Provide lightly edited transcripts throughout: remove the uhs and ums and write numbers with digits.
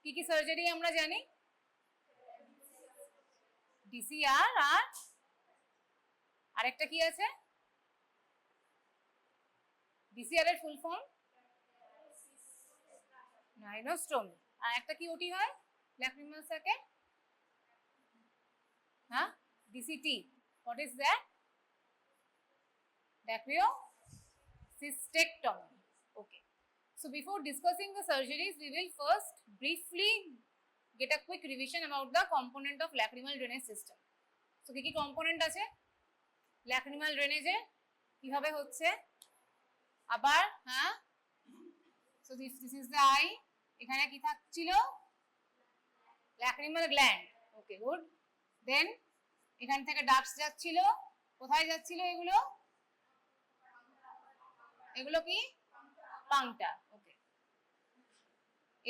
কি কি সার্জারি আমরা জানি? ডিসিআর আর আরেকটা কি আছে? ডিসিআর এর ফুল ফর্ম রাইনোস্টোমি। আর একটা কি ওটি হয় ল্যাক্রিমাল স্যাকে? হ্যাঁ, DCT. What is that? Dacryocystectomy. Okay. So before discussing the surgeries, we will first briefly get a quick revision about the component of lacrimal drainage system. So কি কি component আছে lacrimal drainage এ, কিভাবে হচ্ছে আবার? হ্যাঁ, so this is the eye. এখানে কি থাকছিল? lacrimal gland. Okay, good. Then এখান থেকে ডাক্টস যাচ্ছিল, কোথায় যাচ্ছিল এগুলো? এগুলো কি পাংটা। ওকে,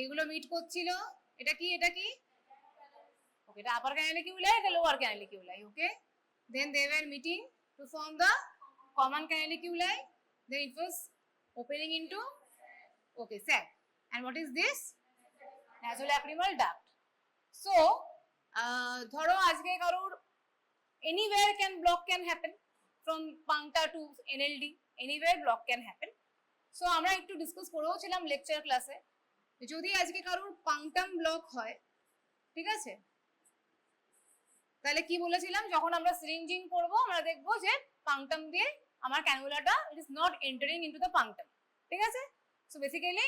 এগুলো মিট করছিল। এটা কি? এটা কি? ওকে, এটা আপার ক্যানালিকিউলাই, এটা lower canaliculi. Okay, then they were meeting to form the common canaliculi, then it was opening into okay sac. And what is this? Nasolacrimal duct. So ধরো আজকে কারোর anywhere block can happen from puncta to NLD, anywhere block can happen. So আমরা একটু discuss করেওছিলাম lecture ক্লাসে, যদি আজকে কারোর পাংটাম block হয়, ঠিক আছে, তাহলে কি বলেছিলাম? যখন আমরা সিরিঞ্জিং করব আমরা দেখবো যে পাংটাম দিয়ে আমার ক্যানুলাটা it is not entering into the punctum, ঠিক আছে। সো বেসিক্যালি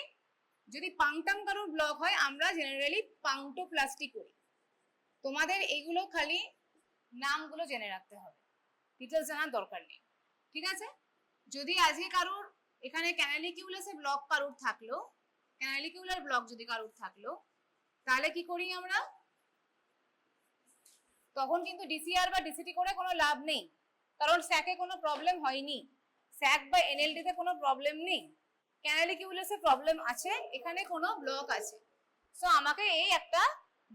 যদি পাংটাম কারোর ব্লক হয় আমরা জেনারেলি পাংটোপ্লাস্টি করি। তোমাদের এগুলো খালি নামগুলো জেনে রাখতে হবে, ডিটেলস জানার দরকার নেই, ঠিক আছে। যদি আজকে কারোর এখানে ক্যানালিকিউলাসে ব্লক কারোর থাকলো, ক্যানালিকিউলার ব্লক যদি কারোর থাকলো, তাহলে কি করি আমরা? তখন কিন্তু ডিসিআর বা ডিসিটি করে কোনো লাভ নেই, কারণ স্যাকে কোনো প্রবলেম হয়নি, স্যাক বা এনএলডি তে কোনো প্রবলেম নেই, ক্যানালিকিউলাসে প্রবলেম আছে, এখানে কোনো ব্লক আছে। সো আমাকে এই একটা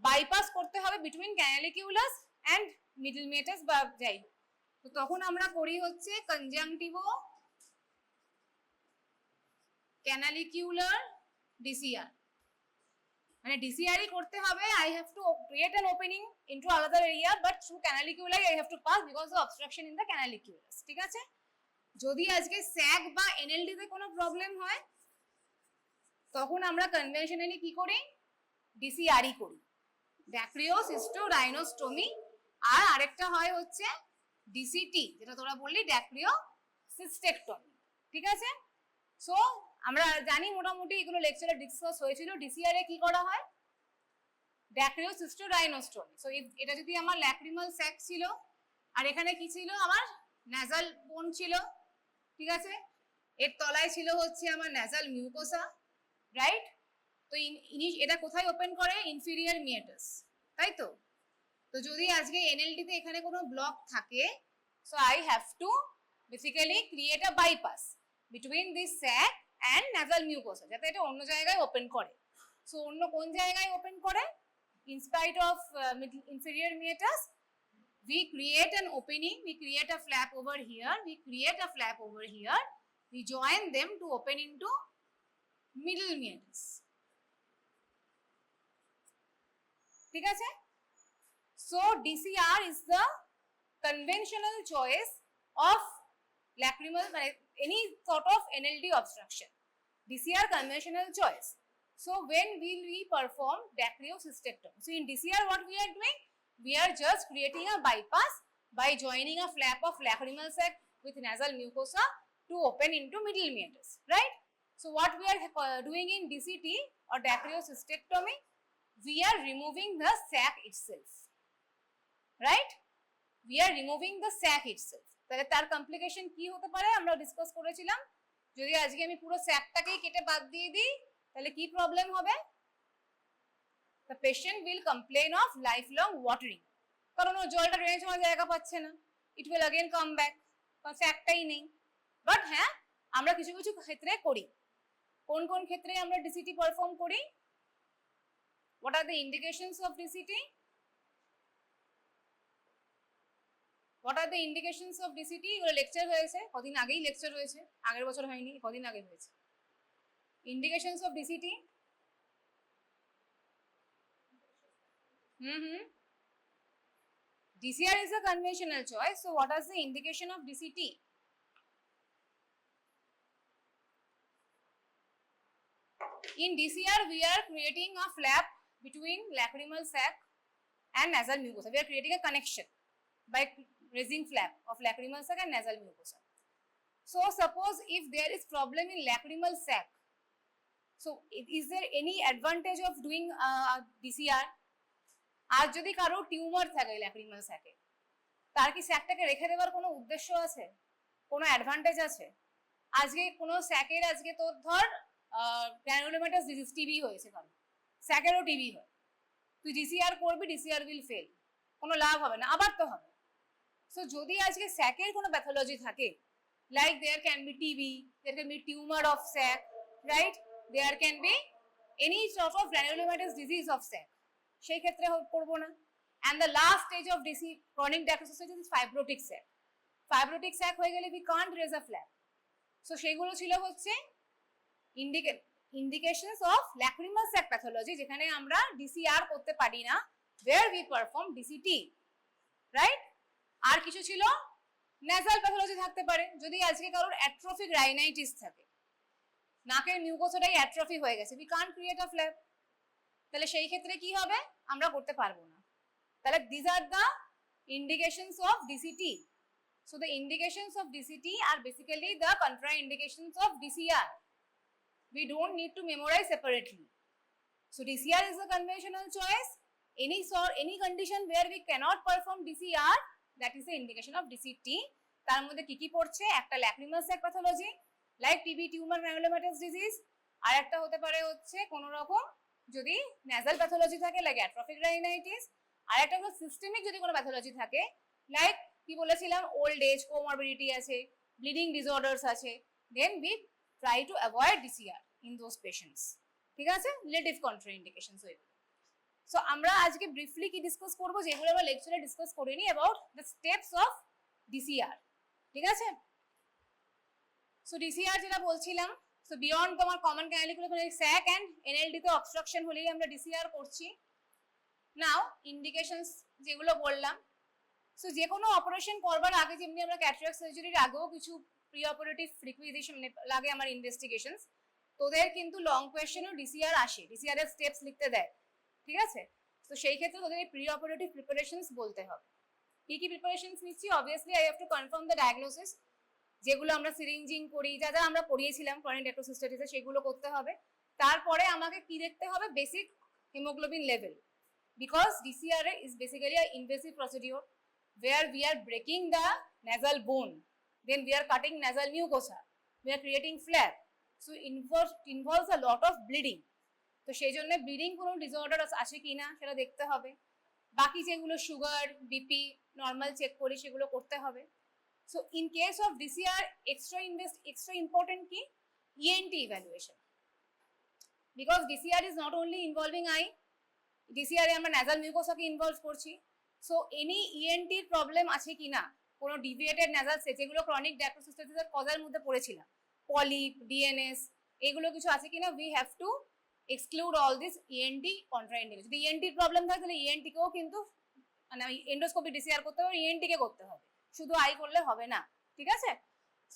বাইপাস করতে হবে বিটুইন ক্যানালিকিউলাস অ্যান্ড মিডল মেটাস বা যাই হোক। তো তখন আমরা করি হচ্ছে কনজাংটিভো ক্যানালিকিউলার ডিসিআর, মানে ডিসিআরই করতে হবে। I have to create an opening into আলাদার area, but through canaliculi I have to pass because of obstruction in the canaliculus, ঠিক আছে। যদি আজকে স্যাক বা এনএলডি তে কোনো প্রবলেম হয় তখন আমরা কনভেনশনালি কি করি? ডিসিআরই করি, ড্যাক্রিওসিস্টোরাইনোস্টোমি। আর আরেকটা হয় হচ্ছে ডিসিটি, যেটা তোরা বললি ড্যাক্রিওসিস্টেক্টমি, ঠিক আছে। সো আমরা জানি মোটামুটি এগুলো লেকচারে ডিসকাস হয়েছিল। ডিসিআর এ কি করা হয়? ড্যাক্রিওসিস্টোরাইনোস্টোমি। সো এটা যদি আমার ল্যাক্রিমাল স্যাক ছিল আর এখানে কি ছিল? আমার ন্যাজাল বোন ছিল, ঠিক আছে। এর তলায় ছিল হচ্ছে আমার ন্যাজাল মিউকোসা, রাইট। তো এটা কোথায় ওপেন করে? ইনফিরিয়ার মিয়েটাস, তাই তো। তো যদি আজকে এনএলডি তে এখানে কোনো ব্লক থাকে, so I have to basically create a bypass between this sac and nasal mucosa, যাতে এটা অন্য জায়গায় ওপেন করে। সো অন্য কোন জায়গায় ওপেন করে? In spite of inferior meatus, we create an opening, we create a flap over here, we create a flap over here, we join them to open into middle meatus, ঠিক আছে। So DCR is the conventional choice of lacrimal, any sort of NLD obstruction. DCR conventional choice. So when will we perform dacryocystectomy? So in DCR what we are doing? We are just creating a bypass by joining a flap of lacrimal sac with nasal mucosa to open into middle meatus, right? So what we are doing in DCT or dacryocystectomy, we are removing the sac itself, right? We are removing the sac itself. তাহলে তার complication কি হতে পারে আমরা discuss করেছিলাম। যদি আজকে আমি পুরো স্যাকটাকেই কেটে বাদ দিয়ে দিই তাহলে কি প্রবলেম হবে? The patient will complain of lifelong watering, কারণ ও জলটা ড্রেনেজ হওয়ার জায়গা পাচ্ছে না। It will again come back, কারণ স্যাকটাই নেই। বাট হ্যাঁ, আমরা কিছু কিছু ক্ষেত্রে করি। কোন কোন ক্ষেত্রে আমরা ডিসিটি পারফর্ম করি? What are the indications of DCT? What are the indications of DCT? এগুলো লেকচার হয়েছে, কদিন আগেই লেকচার হয়েছে, আগের বছর হয়নি, কদিন আগে হয়েছে। Indications of DCT? DCR is a conventional choice. So what is the indication of DCT? In DCR, we are creating a flap between lacrimal sac and nasal mucosa. We are creating a connection by raising flap of lacrimal sac and nasal mucosa. So suppose if there is problem in lacrimal sac, so is there any advantage of doing DCR? আর যদি কারো tumour থাকে lacrimal স্যাকে, তার কি স্যাকটাকে রেখে দেওয়ার কোনো উদ্দেশ্য আছে, কোনো অ্যাডভান্টেজ আছে? আজকে কোনো স্যাকের আজকে তোর ধর গ্র্যানুলোমাটাস ডিজিজ টিবি হয়েছে, কারণ স্যাকেরও টিবি হয়, তুই ডিসিআর করবি, ডিসিআর উইল ফেল, কোনো লাভ হবে না, আবার তো হবে। সো যদি আজকে স্যাকের কোনো প্যাথোলজি থাকে, like there can be TB, there can be tumour of sac, right, there can be any sort of granulomatous disease of sac, সেই ক্ষেত্রে করবো না। And the last stage of DC chronic diagnosis is fibrotic sac. Fibrotic sac হয়ে গেলে we can't raise a flap. So সেইগুলো ছিল হচ্ছে indications of lacrimal sac pathology, যেখানে আমরা ডিসিআর করতে পারি না, where we perform DCT, right. আর কিছু ছিল নেজাল প্যাথোলজি থাকতে পারে, যদি আজকে কারোর অ্যাট্রোফিক রাইনাইটিস থাকে, নাকের মিউকোসাটাই অ্যাট্রফি হয়ে গেছে, we can't create a flap, তাহলে সেই ক্ষেত্রে কি হবে, আমরা করতে পারবো না। তাহলে these are the indications of DCT. So the indications of DCT are basically the contraindications of DCR. We don't need to memorize separately. So DCR is a conventional choice. Any condition where we cannot perform DCR, that is the indication of DCT. তার মধ্যে কি কি পড়ছে, একটা lacrimal sac pathology like TB, tumour, granulomatous disease, আর একটা হতে পারে হচ্ছে কোনো রকম যদি নেজাল প্যাথোলজি থাকে লাইক অ্যাট্রফিক রাইনাইটিস, আর একটা হলো সিস্টেমিক যদি কোনো প্যাথোলজি থাকে লাইক কি বলেছিলাম ওল্ড এজ, কোমরবিডিটি আছে, ব্লিডিং ডিসঅর্ডারস আছে, then we try to avoid DCR in those patients, ঠিক আছে, রিলেটিভ কন্ট্রাইন্ডিকেশনস ওইগুলো। সো আমরা আজকে ব্রিফলি কি ডিসকাস করবো, যেগুলো আমরা লেকচারে ডিসকাস করিনি, about the steps of DCR, ঠিক আছে। সো ডিসিআর যেটা বলছিলাম, সো বিয়ন্ড তোমার কমন ক্যানালিকুলার স্যাক অ্যান্ড এনএলডি তে অবস্ট্রাকশন হলেই আমরা ডিসিআর করছি। নাও ইন্ডিকেশনস যেগুলো বললাম, সো যে কোনো অপারেশন করবার আগে, যেমনি আমরা ক্যাটারাক্ট সার্জারির আগেও কিছু প্রি অপারেটিভ রিকুইজিশন লাগে আমার ইনভেস্টিগেশনস, তোদের কিন্তু লং কোয়েশ্চেনও ডিসিআর আসে, ডিসিআর এর স্টেপস লিখতে দেয়, ঠিক আছে। তো সেই ক্ষেত্রে তোদের এই প্রি অপারেটিভ প্রিপারেশনস বলতে হবে। কি কি প্রিপারেশনস নিচ্ছি, obviously I have to confirm the diagnosis, যেগুলো আমরা সিরিঞ্জিং করি, যা যা আমরা পড়িয়েছিলাম ক্রনিক ডায়াগনোসিস স্টাডিজে, সেগুলো করতে হবে। তারপরে আমাকে কি দেখতে হবে, basic haemoglobin level, because DCR is basically an invasive procedure where we are breaking the nasal bone, then we are cutting nasal mucosa, we are creating flap, so involves a lot of bleeding. তো সেই জন্য bleeding কোনো disorder আছে কিনা সেটা দেখতে হবে। বাকি যেগুলো সুগার, বিপি নর্মাল চেক করি সেগুলো করতে হবে। So in case of DCR extra important কি, ENT evaluation, because DCR is not only involving eye, DCR এ আমরা nasal mucosa কে ইনভলভ করছি। সো এনি ইএনটি প্রবলেম আছে কিনা, কোনো ডিভিয়েটেড nasal সেট, যেগুলো ক্রনিক ডায়াগনোসিসের কজার মধ্যে পড়েছিলাম, পলিপ, ডিএনএস, এগুলো কিছু আছে কিনা, we have to exclude all this ENT contraindication. যদি ইএনটি প্রবলেম থাকে তাহলে ইএনটি কেও কিন্তু মানে এন্ডোস্কোপি ডিসিআর করতে হবে, ইএনটি কে করতে হবে, শুধু আই করলে হবে না, ঠিক আছে।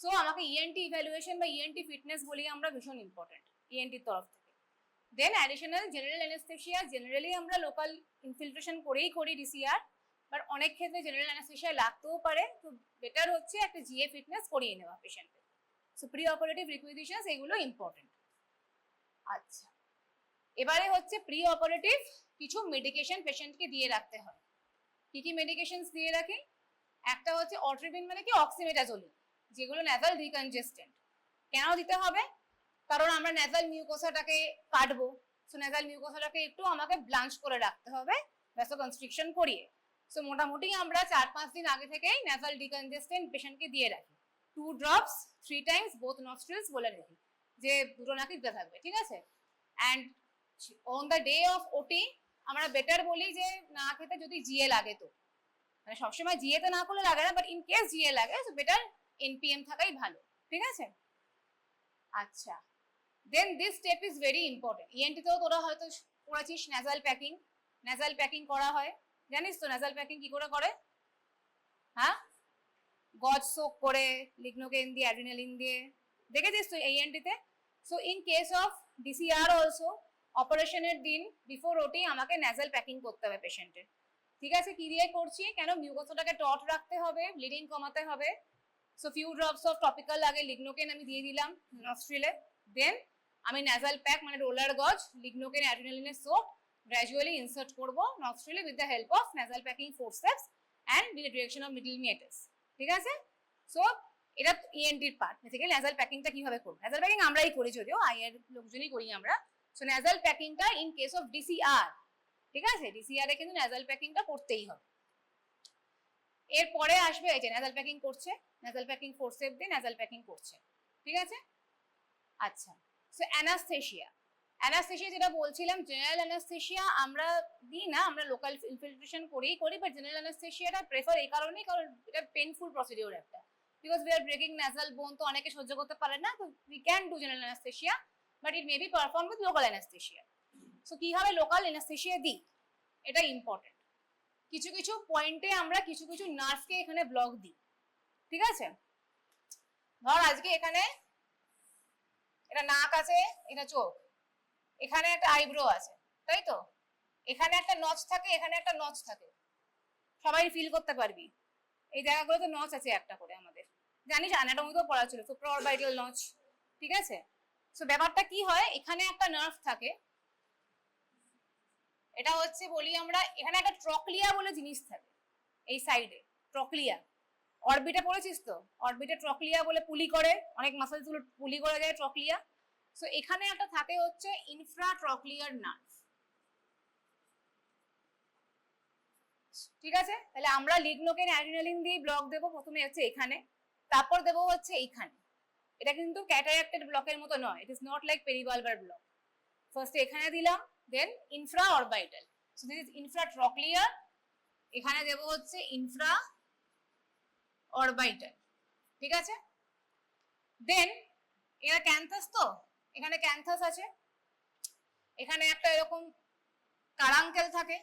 সো আমাকে ইএনটি ইভ্যালুয়েশন বা ইএনটি ফিটনেস বলি আমরা ভীষণ ইম্পর্টেন্ট ইএনটির তরফ থেকে। দেন অ্যাডিশনাল জেনারেল অ্যানেস্থেশিয়া, জেনারেলি আমরা লোকাল ইনফিলট্রেশন করেই করি ডিসিআর, বাট অনেক ক্ষেত্রে জেনারেল অ্যানেস্থেশিয়া লাগতেও পারে, তো বেটার হচ্ছে একটা জিএ ফিটনেস করিয়ে নেওয়া পেশেন্টের। সো প্রি অপারেটিভ রিকুইজিশনস এগুলো ইম্পর্টেন্ট। আচ্ছা, এবারে হচ্ছে প্রি অপারেটিভ কিছু মেডিকেশন পেশেন্টকে দিয়ে রাখতে হয়। কি কি মেডিকেশনস দিয়ে রাখি, একটা হচ্ছে অট্রিবিন মানে কি অক্সিমেটাজোলিন, যেগুলো ন্যাজাল রিকনজেস্টেন্ট। কেন দিতে হবে, কারণ আমরা ন্যাজাল মিউকোসাটাকে কাটবো, সো ন্যাজাল মিউকোসাটাকে একটু আমাকে ব্লাঞ্চ করে রাখতে হবে ভ্যাসোকনস্ট্রিকশন করিয়ে। সো মোটামুটি আমরা 4-5 দিন আগে থেকেই ন্যাজাল ডিকনজেস্টেন্ট পেশেন্টকে দিয়ে রাখি, 2 drops 3 times বোথ নস্ট্রিলস বলে রাখি, যে দুটো নাকি দিতে থাকবে, ঠিক আছে। And on the day of ওটি আমরা বেটার বলি যে না খেতে যদি জিএ লাগে, তো মানে সবসময় জিএ তো না করলে লাগে না, বাট ইন কেস জিএ লাগে সো বেটার এনপিএম থাকাই ভালো, ঠিক আছে। আচ্ছা, then this step is very important. ENT তেও তোরা হয়তো করেছিস ন্যাজাল প্যাকিং, ন্যাসাল প্যাকিং করা হয়, জানিস তো ন্যাসাল প্যাকিং কি করে করে? হ্যাঁ, গজ সোক করে লিগনোকেন দিয়ে অ্যাড্রিনালিন দিয়ে, দেখেছিস তো এইএনটিতে। So in case of DCR also অপারেশনের দিন বিফোর ওটি আমাকে ন্যাসাল প্যাকিং করতে হবে পেশেন্টের। ঠিক আছে, কি দিয়ে করছি? কেন মিউকোসাটাকে টট রাখতে হবে, ব্লিডিং কমাতে হবে। So few drops of topical আগে লিগনোকেন আমি দিয়ে দিলাম নস্ট্রিলে, দেন আমি ন্যাসাল প্যাক মানে রোলার গজ লিগনোকেন অ্যাড্রিনালিনের সোপ গ্র্যাজুয়ালি ইনসার্ট করবো নস্ট্রিলে with the help of nasal packing forceps and with the direction of middle meatus. ঠিক আছে, সো এটা ইএনটির পার্ট। বেসিক্যালি ন্যাসাল প্যাকিংটা কিভাবে করবো? ন্যাসাল প্যাকিং আমরাই করি, যদিও আইআর লোকজনই করি আমরা। সো ন্যাসাল প্যাকিংটা ইন কেস অফ ডিসিআর, ঠিক আছে, ডিসিআর এ কিন্তু ন্যাসাল প্যাকিংটা করতেই হবে। এরপরে আসবে এই যে ন্যাসাল প্যাকিং করছে, ন্যাসাল প্যাকিং ফোরসেপ দিয়ে ন্যাসাল প্যাকিং করছে, ঠিক আছে। আচ্ছা, সো অ্যানাস্থেশিয়া, অ্যানাস্থেশিয়া যেটা বলছিলাম, জেনারেল অ্যানাস্থেশিয়া আমরা দিই না, আমরা লোকাল ইনফিলট্রেশন করেই করি, বাট জেনারেল অ্যানাস্থেশিয়াটা প্রেফার এই কারণেই, কারণ এটা পেনফুল প্রসিডিওর একটা, because we are breaking nasal বোন, তো অনেকে সহ্য করতে পারে না, তো we can do general anaesthesia, but it may be perform with local anaesthesia. So কিভাবে লোকাল অ্যানাস্থেশিয়া দিই, এটা ইম্পর্টেন্ট। কিছু কিছু পয়েন্টে আমরা কিছু কিছু নার্ভকে এখানে ব্লক দিই, ঠিক আছে। ধর আজকে এখানে এটা নাক আছে, এটা চোখ, এখানে একটা আইব্রো আছে, তাই তো, এখানে একটা নচ থাকে, এখানে একটা নচ থাকে, সবাই ফিল করতে পারবি এই জায়গাগুলোতে নচ আছে একটা করে, আমাদের জানিস অ্যানাটমিতেও পড়া ছিল, সুপ্রাঅরবিটাল নচ, ঠিক আছে। সো ব্যাপারটা কি হয়, এখানে একটা নার্ভ থাকে, এটা হচ্ছে বলি আমরা, এখানে একটা ট্রক্লিয়া বলে জিনিস থাকে এই সাইডে, ট্রক্লিয়া, অরবিটে পড়েছিস তো, অরবিটে ট্রক্লিয়া বলে পুলি করে, অনেক মাসেলস গুলো পুলি করে যায় ট্রক্লিয়া। সো এখানে একটা থাকে হচ্ছে ইনফ্রাট্রক্লিয়ার নার্ভ, ঠিক আছে। তাহলে আমরা লিগনোকেন অ্যাড্রিনালিন দিয়ে ব্লক দেবো, প্রথমে হচ্ছে এখানে, তারপর দেবো হচ্ছে এইখানে। এটা কিন্তু ক্যাটারাক্টেড ব্লকের মতো নয়, it is not like peribulbar block. First এখানে দিলাম, then infra orbital, so this is infratrochlear, এখানে দেবো হচ্ছে ইনফ্রা অরবিটাল, ঠিক আছে। দেন এরা ক্যান্থাস, তো এখানে ক্যান্থাস আছে, এখানে একটা এরকম কারাঙ্কেল থাকে,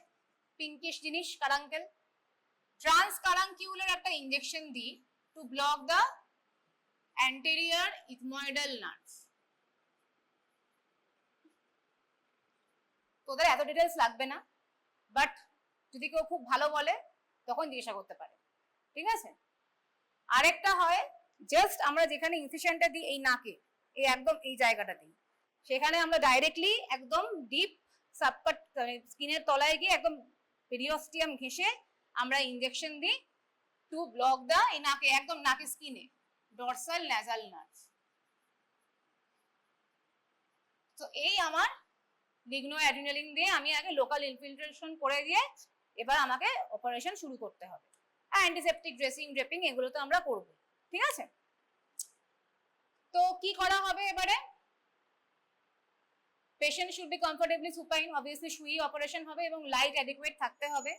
পিঙ্কিশ জিনিস কারাঙ্কেল, ট্রান্স কারাঙ্কিউলের একটা ইনজেকশন দিই to block the anterior ethmoidal nerve. তোদের এত ডিটেলস লাগবে না, বাট যদি কেউ খুব ভালো বলে তখন জিজ্ঞাসা করতে পারে, ঠিক আছে। আরেকটা হয়, জাস্ট আমরা যেখানে ইনসিশনটা দিই এই নাকে, এই একদম এই জায়গাটা দিই, সেখানে আমরা ডাইরেক্টলি একদম ডিপ সাবকাট স্কিনের তলায় গিয়ে একদম পেরিওস্টিয়াম ঘেঁষে আমরা ইনজেকশন দিই টু ব্লক দা, এই নাকে একদম নাকে স্কিনে ডরসাল ন্যাসাল নার্ভ। তো এই আমার লিগনো অ্যাড্রিনালিন দিয়ে আমি আগে লোকাল ইনফিলট্রেশন করে দিয়ে এবার আমাকে অপারেশন শুরু করতে হবে, অ্যান্টিসেপটিক ড্রেসিং ড্রেপিং এগুলো তো আমরা করব, ঠিক আছে। তো কি করা হবে এবারে, patient should be comfortably supine, obviously শুই অপারেশন হবে এবং লাইট অ্যাডিকুয়েট থাকতে হবে,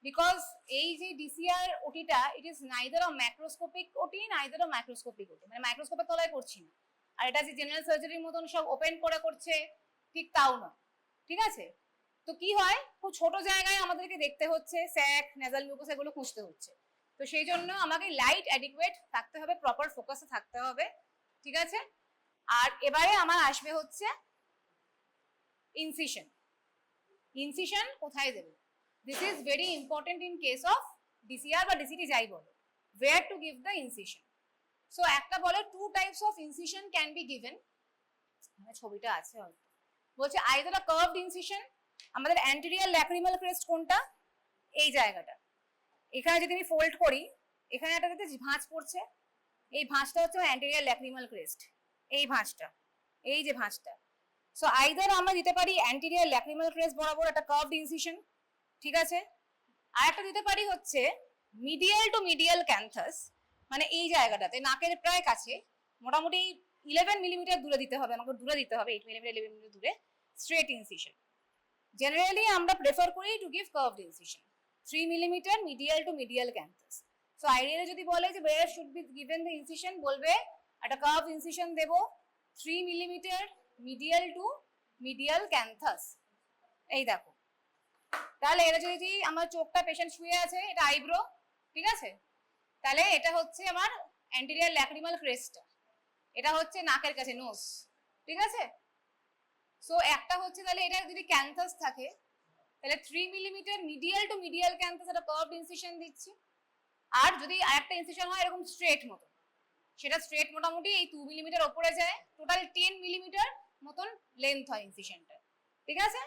বিকজ এই যে ডিসিআর ওটিটা it is neither of macroscopic OT neither of microscopic OT, মানে মাইক্রোস্কোপের তলায় করছি না, আর এটা যে জেনারেল সার্জারির মতন সব ওপেন করে করছে ঠিক তাও নয়, ঠিক আছে। তো কি হয়, খুব ছোট জায়গায় আমাদেরকে দেখতে হচ্ছে, স্যাক নেজাল মিউকাস এগুলো খুঁজতে হচ্ছে, তো সেই জন্য আমাকে লাইট অ্যাডিকুয়েট থাকতে হবে, প্রপার ফোকাসে থাকতে হবে, ঠিক আছে। আর এবারে আমার আসবে হচ্ছে ইনসিশন। ইনসিশন কোথায় দেব, this is very important in case of DCR বা ডিসিটি যাই বলো, where to give the incision. So একটা বলে two types of incision can be given, ছবিটা আছে হয়তো, বলছে আইদার আ কার্ভড ইনসিশন, আমাদের অ্যান্টেরিয়র ল্যাক্রিমাল ক্রেস্ট কোনটা, এই জায়গাটা, এখানে যদি আমি ফোল্ড করি, এখানে একটা ভাঁজ পড়ছে, এই ভাঁজটা হচ্ছে অ্যান্টেরিয়র ল্যাক্রিমাল ক্রেস্ট, এই ভাঁজটা, এই যে ভাঁজটা। সো আইদার আমরা দিতে পারি অ্যান্টেরিয়র ল্যাক্রিমাল ক্রেস্ট বরাবর একটা কার্ভড ইনসিশন, ঠিক আছে। আর একটা দিতে পারি হচ্ছে মিডিয়াল টু মিডিয়াল ক্যান্থাস, মানে এই জায়গাটাতে নাকের প্রায় কাছে, মোটামুটি 11 মিলিমিটার দূরে দিতে হবে, আমাকে দূরে দিতে হবে, 8 মিলিমিটার 11 মিলিমিটার দূরে, স্ট্রেট ইনসিশন। জেনারেলি আমরা প্রেফার করি to give curved incision 3 millimetre medial to medial canthus. So ideally যদি বলে যে where should be given the incision, বলবে একটা curve incision Dev 3 millimetre medial to medial ক্যান্থাস, এই দেখো তাহলে এটা যদি আমার চোখটা পেশেন্ট শুয়ে আছে, এটা আইব্রো, ঠিক আছে, তাহলে এটা হচ্ছে আমার অ্যান্টেরিয়র ল্যাক্রিমাল ক্রেস্টটা, এটা হচ্ছে নাকের কাছে নোজ, ঠিক আছে। সো একটা হচ্ছে তাহলে এটা যদি ক্যান্থাস থাকে তাহলে 3 মিলিমিটার মিডিয়াল টু মিডিয়াল ক্যান্থাস, একটা কার্ভড ইনসিশন দিচ্ছি। আর যদি আরেকটা ইনসিশন হয় এরকম স্ট্রেট মতো, সেটা স্ট্রেট মোটামুটি এই 2 মিলিমিটার ওপরে যায়, টোটাল 10 মিলিমিটার মতন লেন্থ হয় ইনসিশনটা, ঠিক আছে।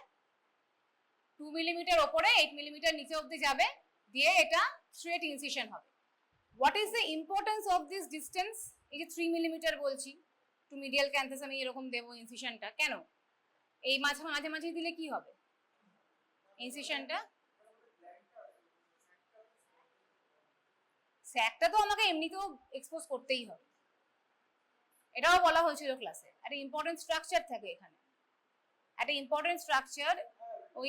2 মিলিমিটার ওপরে 8 মিলিমিটার নিচে অবধি যাবে, দিয়ে এটা স্ট্রেট ইনসিশন হবে। What is the importance of this distance? এই যে 3 মিলিমিটার বলছি টু মিডিয়াল ক্যান্থাস আমি এরকম দেবো ইনসিশনটা, কেন? এই মাঝে মাঝে মাঝে দিলে কি হবে ইনসিশনটা? স্যাকটা তো আমাকে এমনিতেও এক্সপোজ করতেই হবে, এটাও বলা হয়েছিল ক্লাসে। একটা ইম্পর্টেন্ট স্ট্রাকচার থাকে এখানে, একটা ইম্পর্টেন্ট স্ট্রাকচার, ওই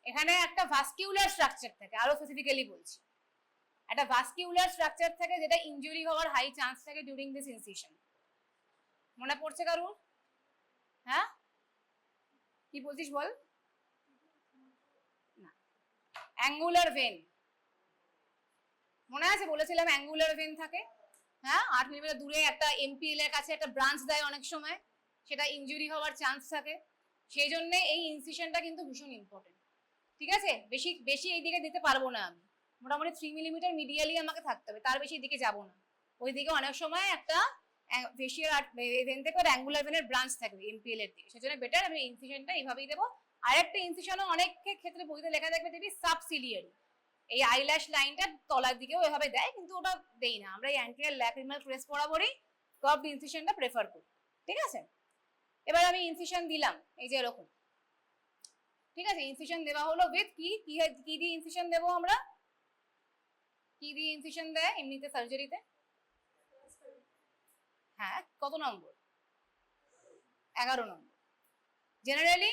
এখানে একটা ভাস্কিউলার স্ট্রাকচার থাকে, আরো স্পেসিফিক্যালি বলছি, একটা ভাস্কিউলার স্ট্রাকচার থাকে যেটা ইনজুরি হওয়ার হাই চান্স থাকে ডিউরিং দিস ইনসিশন। মনে পড়ছে কারুর? হ্যাঁ, কি বলছিস বল। না, অ্যাঙ্গুলার ভেন মনে আছে, বলেছিলাম অ্যাঙ্গুলার ভেন থাকে, হ্যাঁ, 8 মিলিমিটার দূরে একটা এমপিএল এর কাছে একটা ব্রাঞ্চ দেয় অনেক সময়, সেটা ইনজুরি হওয়ার চান্স থাকে, সেই জন্য এই ইনসিশনটা কিন্তু ভীষণ ইম্পর্টেন্ট, ঠিক আছে। বেশি বেশি এই দিকে দিতে পারবো না আমি, মোটামুটি 3 মিলিমিটার মিডিয়ালি আমাকে থাকতে হবে, তার বেশি দিকে যাব না। ওই দিকে অনেক সময় একটা ফেশিয়াল ভেন থেকে অ্যাঙ্গুলার ভেনের ব্রাঞ্চ থাকবে এমপিএল এর দিকে, সেজন্য বেটার আমি ইনসিশনটা এইভাবেই দেবো। আরেকটা ইনসিশনও অনেক ক্ষেত্রে বইতে লেখা থাকবে দেখবি সাবসিলিয়ারি, এই আইল্যাশ লাইনটা তলার দিকেও এভাবে দেয়, কিন্তু ওটা দেই না আমরা, এই অ্যান্টেরিয়র ল্যাক্রিমাল ক্রেস্ট বরাবরই কার্ভড ইনসিশনটা প্রেফার করি, ঠিক আছে। এবার আমি ইনসিশন দিলাম এই যে এরকম, ঠিক আছে। ইনসিশন দেওয়া হলো উইথ কি কি দিয়ে ইনসিশন দেবো আমরা, কি দিয়ে ইনসিশন দেয় এমনিতে সার্জারিতে? হ্যাঁ, কত নম্বর? 11 নম্বর। জেনারেলি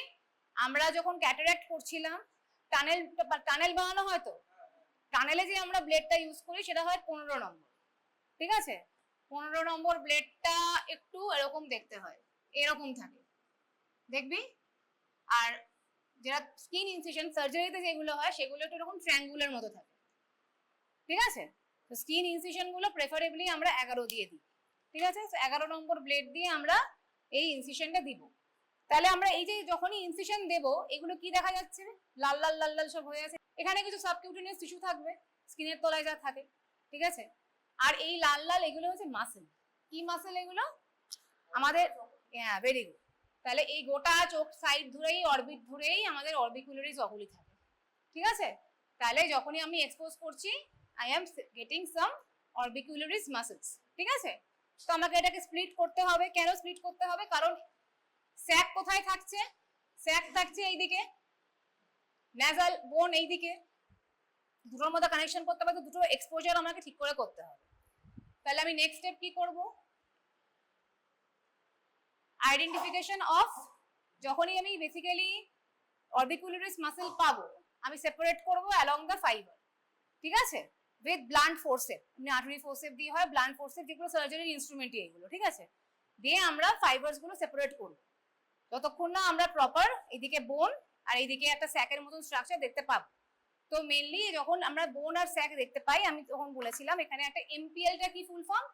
আমরা যখন ক্যাটারাক্ট করছিলাম টানেল বানানো হয়, তো টানেলে যে আমরা ব্লেডটা ইউজ করি সেটা হয় 15 নম্বর, ঠিক আছে। 15 নম্বর ব্লেডটা একটু এরকম দেখতে হয়, এরকম থাকে দেখবি। আর যেটা স্কিন ইনসিশন সার্জারিতে যেগুলো হয় সেগুলো একটু এরকম ট্রায়াঙ্গুলার মতো থাকে, ঠিক আছে। তো স্কিন ইনসিশন গুলো প্রেফারেবলি আমরা 11 দিয়ে দিই, ঠিক আছে। 11 নম্বর ব্লেড দিয়ে আমরা এই ইনসিশনটা দিব। তাহলে আমরা এই যে যখনই ইনসিশন দেব, এগুলো কি দেখা যাচ্ছে, লাল লাল লাল লাল সব হয়ে আছে, এখানে কিছু সাবকিউটেনিয়াস টিস্যু থাকবে স্কিনের তলায় যা থাকে, ঠিক আছে। আর এই লাল লাল এগুলো হচ্ছে মাসেল। কি মাসেল এগুলো? আমাদের, হ্যাঁ, ভেরি গুড। তাহলে এই গোটা চোখ সাইড ধরেই অরবিট ধরেই আমাদের অরবিকুলারিস অগুলি থাকে, ঠিক আছে। তাহলে যখনই আমি এক্সপোজ করছি I am getting some orbicularis muscles, ঠিক আছে। তো আমাকে এটাকে স্প্লিট করতে হবে। কেন স্প্লিট করতে হবে? কারণ স্যাক কোথায় থাকছে? স্যাক থাকছে এইদিকে, ন্যাজাল বোন এইদিকে, দুটোর মধ্যে কানেকশন করতে হবে, তো দুটো এক্সপোজার আমাকে ঠিক করে করতে হবে। তাহলে আমি নেক্সট স্টেপ কি করব? আইডেন্টিফিকেশন অফ, যখনই আমি বেসিক্যালি অরবিকুলারিস মাসেল পাবো আমি সেপারেট করব অ্যালং দ্য ফাইবার, ঠিক আছে, উইথ ব্লান্ট ফোরসেপ। এমনি আর্টারি ফোরসেপ দিয়ে হয়, ব্লান্ট ফোরসেপ যেগুলো সার্জারির ইনস্ট্রুমেন্টই এগুলো, ঠিক আছে। দিয়ে আমরা ফাইবারস গুলো সেপারেট করব যতক্ষণ না আমরা প্রপার এদিকে বোন আর এইদিকে একটা স্যাকের মতন স্ট্রাকচার দেখতে পাবো। তো মেনলি যখন আমরা বোন আর স্যাক দেখতে পাই, আমি তখন বলেছিলাম এখানে একটা এমপিএলটা কি ফুল ফর্ম,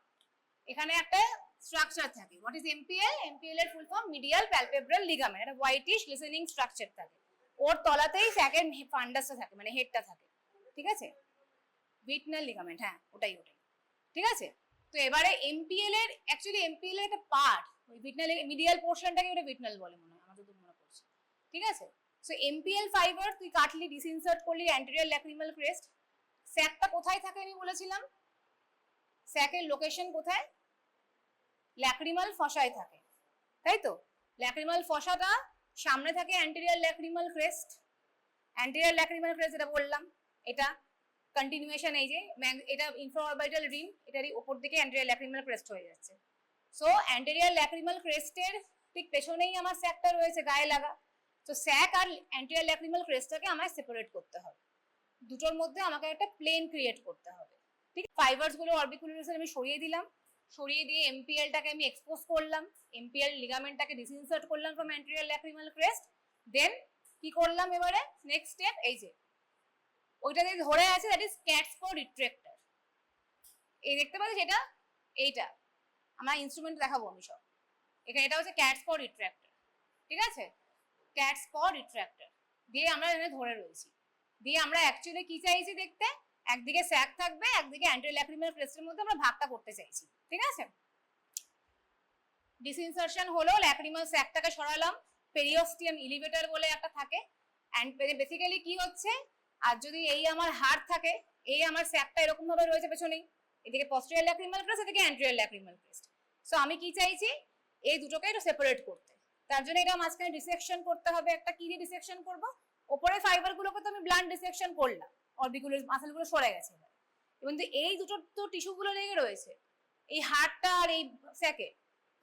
এখানে একটা স্ট্রাকচার থাকে। What is MPL? এমপিএল এর full form medial palpebral ligament, একটা হোয়াইটিশ গ্লিসেনিং স্ট্রাকচার থাকে, ওর তলাতেই স্যাকের ফান্ডাসটা থাকে, মানে হেডটা থাকে, ঠিক আছে। ভিটনাল লিগামেন্ট, হ্যাঁ ওটাই, ঠিক আছে। তো এবারে এমপিএল এর অ্যাকচুয়ালি এমপিএল এর একটা পার্ট, ওই ভিটনাল মিডিয়াল পোর্শনটাকে ওটা ভিটনাল বলে মনে হয়, আমার যতদূর মনে পড়ছে, ঠিক আছে। সো এমপিএল ফাইবার তুই কাটলি, ডিসইনসার্ট করলি অ্যান্টেরিয়র ল্যাক্রিমাল ক্রেস্ট। স্যাকটা কোথায় থাকে আমি বলেছিলাম? স্যাকের লোকেশন কোথায়? ল্যাক্রিমাল ফসায় থাকে, তাই তো। ল্যাক্রিমাল ফসাটা সামনে থাকে anterior lacrimal crest, anterior lacrimal crest যেটা বললাম এটা কন্টিনিউয়েশন, এই যে এটা ইনফ্রাঅরবিটাল রিম, এটারই উপর দিকে অ্যান্টেরিয়র ল্যাক্রিমাল ক্রেস্ট হয়ে যাচ্ছে। সো অ্যান্টেরিয়র ল্যাক্রিমাল ক্রেস্টের ঠিক পেছনেই আমার স্যাকটা রয়েছে গায়ে লাগা। তো স্যাক আর অ্যান্টেরিয়র ল্যাক্রিমাল ক্রেস্টটাকে আমায় সেপারেট করতে হবে, দুটোর মধ্যে আমাকে একটা প্লেন ক্রিয়েট করতে হবে, ঠিক। ফাইবারস গুলো অরবিকুলারিসে আমি সরিয়ে দিলাম, সরিয়ে দিয়ে এমপিএলটাকে আমি এক্সপোজ করলাম, এমপিএল লিগামেন্টটাকে ডিসইনসার্ট করলাম ফ্রম অ্যান্টেরিয়র ল্যাক্রিমাল ক্রেস্ট, দেন কি করলাম এবারে নেক্সট স্টেপ, এই যে ওইটা যে ধরে আছে that is cat's paw retractor. এই দেখতে পাচ্ছি যেটা এইটা আমার ইনস্ট্রুমেন্ট দেখাবো আমি সব। এখানে এটা হচ্ছে ক্যাটস ফর রিট্রাক্টর, ঠিক আছে, ক্যাটস ফর রিট্রাক্টর দিয়ে আমরা এখানে ধরে রয়েছি। দিয়ে আমরা অ্যাকচুয়ালি কি চাইছি দেখতে, একদিকে স্যাক থাকবে, একদিকে অ্যান্টিল্যাক্রিমাল ক্রেস্টের মধ্যে আমরা ভাগটা করতে চাইছি, ঠিক আছে। ডিসইনসারশন হলো, ল্যাক্রিমাল স্যাকটাকে সরালাম, পেরিওস্টিয়াম ইলিভেটর বলে একটা থাকে। অ্যান্ড বেসিক্যালি কি হচ্ছে, আর যদি এই আমার হাড় থাকে, এই আমার স্যাকটা এরকম ভাবে রয়েছে পেছনেই, এদিকে পস্টেরিয়র ল্যাক্রিমাল ক্রেস্ট, এদিকে অ্যান্টেরিয়র ল্যাক্রিমাল ক্রেস্ট। সো আমি কি চাইছি, এই দুটোকে একটু সেপারেট করতে। তার জন্য এটা মাঝখানে ডিসেকশন করতে হবে। একটা কি দিয়ে ডিসেকশন করব, ওপরে ফাইবার গুলোকে তো আমি ব্লান্ট ডিসেকশন করলাম, অরবিকুলার মাসেলগুলো সরে গেছে, কিন্তু এই দুটো তো টিস্যুগুলো লেগে রয়েছে, এই হাড়টা আর এই স্যাকে।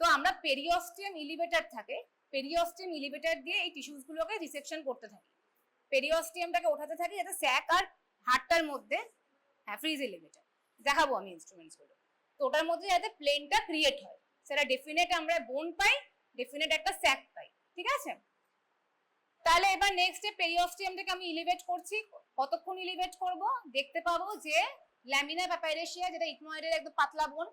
তো আমরা পেরিওস্টিয়াম ইলিভেটর থাকে, পেরিওস্টিয়াম ইলিভেটর দিয়ে এই টিস্যুসগুলোকে ডিসেকশন করতে থাকি, পেরিওস্টিয়ামটাকে ওঠাতে থাকি যাতে স্যাক আর হাড়টার মধ্যে, হ্যাঁ ফ্রিজ ইলিভেটর দেখাবো আমি ইনস্ট্রুমেন্টস গুলো, তো ওটার মধ্যে যাতে প্লেনটা ক্রিয়েট হয়, সেটা ডেফিনেট আমরা বোন পাই, ডেফিনেট একটা স্যাক পাই, ঠিক আছে। তাহলে এবার নেক্সট পেরিওস্টিয়ামটাকে আমি ইলিভেট করছি। কতক্ষণ ইলিভেট করব, দেখতে পাবো যে ল্যামিনা প্যাপাইরেশিয়া, যেটা ইথময়েডের একদম পাতলা বোন,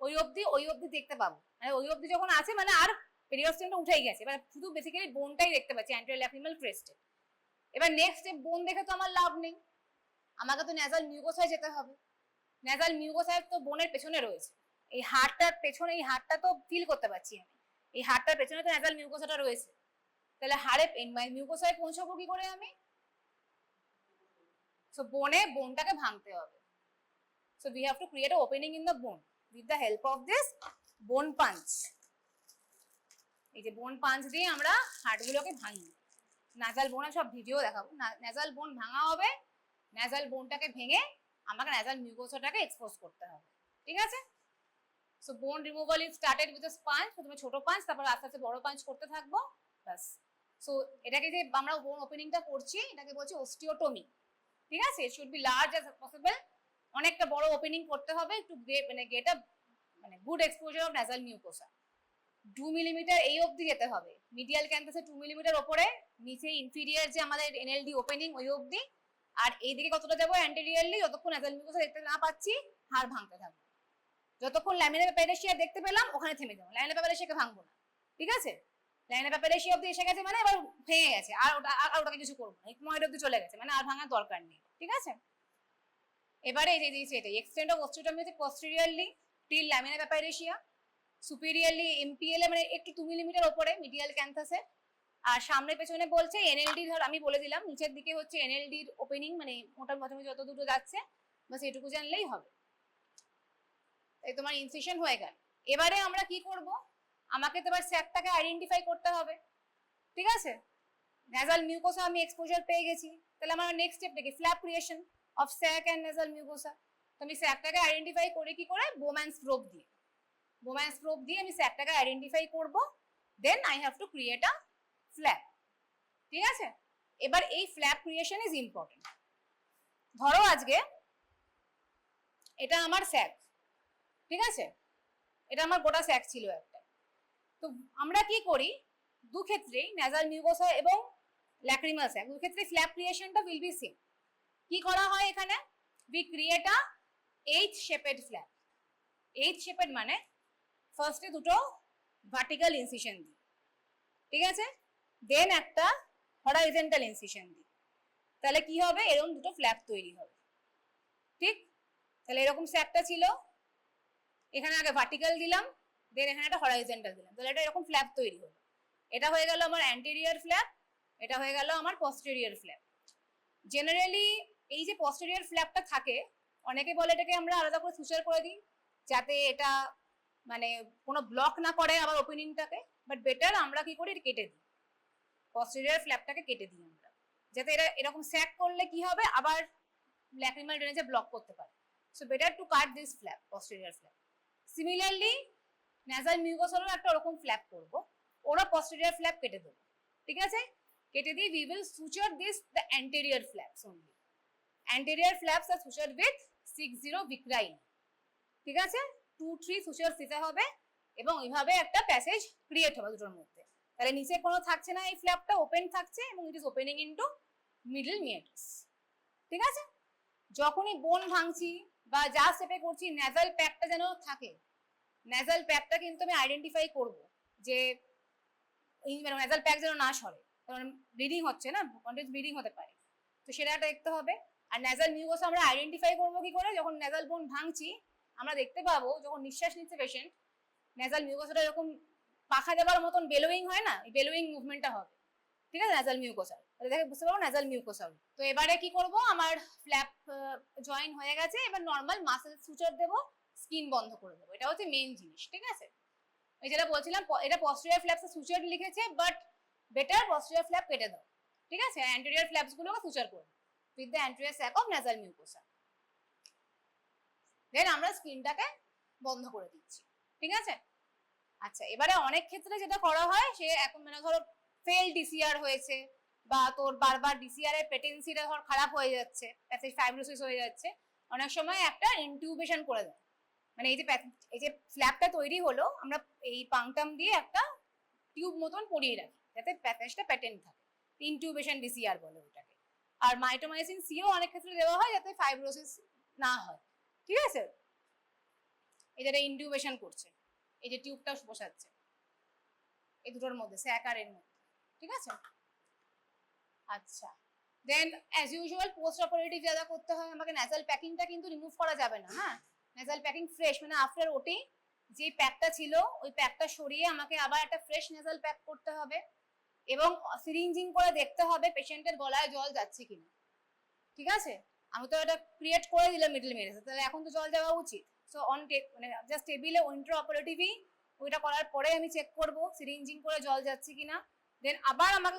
ওই অবধি দেখতে পাবো। মানে ওই অবধি যখন আছে মানে আর পেরিওস্টিয়ামটা উঠেই গেছে, এবার শুধু বেসিক্যালি বোনটাই দেখতে পাচ্ছি অ্যান্টেরিয়র ল্যাক্রিমাল ক্রেস্টে। এবার নেক্সট স্টেপ, বোন দেখে তো আমার লাভ নেই, আমাকে তো ন্যাজাল মিউকোসায় যেতে হবে। ন্যাজাল মিউকোসায় তো বোনের পেছনে রয়েছে, এই হাড়টার পেছনে, এই হাড়টা তো ফিল করতে পারছি আমি, এই হাড়টার পেছনে তো ন্যাজাল মিউকোসাটা রয়েছে। তাহলে হাড়ে মিউকোসায় পৌঁছাবো কি করে আমি, সো বোনটাকে ভাঙতে হবে। So we have to create an opening in the bone with the help of this bone punch. এই যে বোন পাঞ্চ দিয়ে আমরা হাড়গুলোকে ভাঙি। নাজাল বোনের সব ভিডিও দেখাবো, নাজাল বোন ভাঙা হবে, নাজাল বোনটাকে ভেঙে আমাকে নাজাল মিউকোসাটাকে এক্সপোজ করতে হবে, ঠিক আছে। সো বোন removal is started with a punch, প্রথমে ছোট পাঞ্চ, তারপর আস্তে আস্তে বড় পাঞ্চ করতে থাকবো, বাস। সো এটাকে যে আমরা বোন ওপেনিংটা করছি, এটাকে বলছি অস্টিওটমি, ঠিক আছে। It should be large as possible, অনেকটা বড় ওপেনিং করতে হবে, একটু get a good exposure of nasal mucosa. 2 millimetre এই অবধি যেতে হবে, মিডিয়াল ক্যান্থাসে 2 মিলিমিটার ওপরে, নিচে ইনফিরিয়ার যে আমাদের এনএলডি ওপেনিং ওই অবধি, আর এইদিকে কতটা যাবো অ্যান্টেরিয়রলি, যতক্ষণ নাজাল মিউকোসা দেখতে না পাচ্ছি হাড় ভাঙতে থাকবো, যতক্ষণ ল্যামিনা প্যাপাইরেশিয়া দেখতে পেলাম ওখানে থেমে যাবো, ল্যামিনা প্যাপাইরেশিয়াকে ভাঙবো না, ঠিক আছে। ল্যামিনা প্যাপাইরেশিয়া অবধি এসে গেছে মানে এবার ভেঙে গেছে, আর ওটাকে কিছু করবো না, ইথময়েড অবধি চলে গেছে মানে আর ভাঙার দরকার নেই, ঠিক আছে। এবারে এই যে দিয়েছে এটা এক্সটেন্ড অফ অস্টিওটমি হচ্ছে posteriorly till lamina papyraceae, superiorly MPL মানে একটু 2 মিলিমিটার উপরে মিডিয়াল ক্যান্থাসে, আর সামনে পেছনে বলছে এনএলডি, ধর আমি বলে দিলাম নিচের দিকে হচ্ছে এনএলডির ওপেনিং, মানে মোটামুটি যত দুটো যাচ্ছে বাস এটুকু জানলেই হবে। এই তোমার ইনসিশন হয়ে গেল। এবারে আমরা কি করব, আমাকে তো এবার স্যাকটাকে আইডেন্টিফাই করতে হবে, ঠিক আছে। নাজাল মিউকোসা আমি এক্সপোজার পেয়ে গেছি, তাহলে আমার নেক্সট স্টেপটা কি, flap creation of sac and nasal mucosa. তো আমি স্যাকটাকে আইডেন্টিফাই করি কি করে, বোম্যান্স প্রোব দিয়ে, বোম্যান্স প্রোব দিয়ে আমি স্যাকটাকে আইডেন্টিফাই করব, then I have to create a flap, ঠিক আছে। এবার এই ফ্ল্যাপ ক্রিয়েশন ইজ ইম্পর্টেন্ট। ধরো আজকে এটা আমার স্যাক, ঠিক আছে, এটা আমার গোটা স্যাক ছিল একটা। তো আমরা কি করি, দু ক্ষেত্রেই নাজাল মিউকোসা এবং ল্যাক্রিমাল স্যাক, দু ক্ষেত্রে ফ্ল্যাপ ক্রিয়েশনটা উইল বি সেম। কি করা হয় এখানে, we create a H shaped flap. H shaped মানে ফার্স্টে দুটো ভার্টিক্যাল ইনসিশন দিই, ঠিক আছে, দেন একটা হরাইজন্টাল ইনসিশন দিই, তাহলে কি হবে, এরকম দুটো ফ্ল্যাপ তৈরি হবে, ঠিক। তাহলে এরকম স্যাকটা ছিল, এখানে আগে ভার্টিক্যাল দিলাম, দেন এখানে একটা হরাইজন্টাল দিলাম, তাহলে এটা এরকম ফ্ল্যাপ তৈরি হলো। এটা হয়ে গেল আমার অ্যান্টেরিয়র ফ্ল্যাপ, এটা হয়ে গেল আমার পস্টেরিয়র ফ্ল্যাপ। জেনারেলি এই যে পস্টেরিয়র ফ্ল্যাপটা থাকে, অনেকে বলে এটাকে আমরা আলাদা করে সুচার করে দিই যাতে এটা মানে কোনো ব্লক না করে আবার ওপেনিংটাকে, বাট বেটার আমরা কি করি, এটা কেটে দিই, পস্টেরিয়র ফ্ল্যাপটাকে কেটে দিই আমরা, যাতে এটা এরকম স্যাক করলে কি হবে আবার ল্যাক্রিমাল ড্রেনেজে ব্লক করতে পারে। So better to cut this flap, posterior flap. Similarly nasal মিউকোসারও একটা ওরকম ফ্ল্যাপ করব, ওরা পস্টেরিয়র ফ্ল্যাপ কেটে দেবো, ঠিক আছে, কেটে দিয়ে we will suture this the anterior flaps only. Anterior flaps are sutured with 60 Vicryl, ঠিক আছে, 2-3 সুচার দিতে হবে এবং এইভাবে একটা প্যাসেজ ক্রিয়েট হবে দুটোর মধ্যে। তাহলে নিচে কোনো থাকছে না, এই ফ্ল্যাপটা ওপেন থাকছে এবং it is opening into middle meatus. ঠিক আছে, যখনই বোন ভাঙছি বা যা স্টেপে করছি ন্যাজাল প্যাকটা যেন থাকে। ন্যাজাল প্যাকটা কিন্তু আমি আইডেন্টিফাই করব যে ন্যাজাল প্যাক যেন না সরে, কারণ ব্লিডিং হচ্ছে না, কন্টিনিউয়াস ব্লিডিং হতে পারে, তো সেটা দেখতে হবে। আর ন্যাজাল মিউকাস আমরা আইডেন্টিফাই করবো কি করে, যখন ন্যাজাল বোন ভাঙছি আমরা দেখতে পাবো যখন নিঃশ্বাস নিচ্ছে পেশেন্ট, ন্যাজাল মিউকাসটা এরকম পাখা দেওয়ার মতন বেলোয়িং হয় না, এই বেলোয়িং মুভমেন্টটা হবে। ঠিক আছে, ন্যাজাল মিউকোসাল, দেখে বুঝতে পারবো ন্যাজাল মিউকোসাল। তো এবারে কি করব, আমার ফ্ল্যাপ জয়েন হয়ে গেছে, এবার নর্মাল মাসেল সুচার দেবো, স্কিন বন্ধ করে দেবো, এটা হচ্ছে মেইন জিনিস। ঠিক আছে, এই যেটা বলছিলাম এটা পস্টেরিয়র ফ্ল্যাপসে সুচার লিখেছে, বাট বেটার পস্টেরিয়র ফ্ল্যাপ কেটে দাও। ঠিক আছে, অ্যান্টেরিয়র ফ্ল্যাপস গুলোকে সুচার করবে with the anterior sac of nasal mucosa. Then আমরা স্কিনটাকে বন্ধ করে দিচ্ছি। ঠিক আছে, আচ্ছা এবারে অনেক ক্ষেত্রে যেটা করা হয়, সে এখন মানে ধরো ফেল ডিসিআর হয়েছে বা তোর বারবার ডিসিআর এর পেটেন্সিটা ধর খারাপ হয়ে যাচ্ছে, প্যাসেজ ফাইব্রোসিস হয়ে যাচ্ছে, অনেক সময় একটা ইনটিউবেশন করে দেয়। মানে এই যে ফ্ল্যাপটা তৈরি হলো, আমরা এই পাংটাম দিয়ে একটা টিউব মতন পরিয়ে রাখি যাতে প্যাসেজটা প্যাটেন্ট থাকে, ইনটিউবেশন ডিসিআর বলে ওটাকে। আর মাইটোমাইসিন সিও অনেক ক্ষেত্রে দেওয়া হয় যাতে ফাইব্রোসিস না হয়। ঠিক আছে, এই যেটা ইনটিউবেশন করছে, এই যে টিউবটা বসাচ্ছে এই দুটোর মধ্যে, স্যাক আর এর মধ্যে। ঠিক আছে, আচ্ছা দেন অ্যাজ ইউজুয়াল পোস্ট অপারেটিভ যা করতে হয় আমাকে, ন্যাজাল প্যাকিংটা কিন্তু রিমুভ করা যাবে না। হ্যাঁ, ন্যাজাল প্যাকিং ফ্রেশ, মানে আফটার ওটি যে প্যাকটা ছিল ওই প্যাকটা সরিয়ে আমাকে আবার একটা ফ্রেশ ন্যাজাল প্যাক করতে হবে এবং সিরিঞ্জিং করে দেখতে হবে পেশেন্টের গলায় জল যাচ্ছে কিনা। ঠিক আছে, আমি তো এটা ক্রিয়েট করে দিলাম মিডল মেরেছে, তাহলে এখন তো জল যাওয়া উচিত। সো অন মানে জাস্ট টেবিলে ইন্ট্রা অপারেটিভই ওইটা করার পরে আমি চেক করব সিরিঞ্জিং করে জল যাচ্ছে কিনা, দেন আবার আমাকে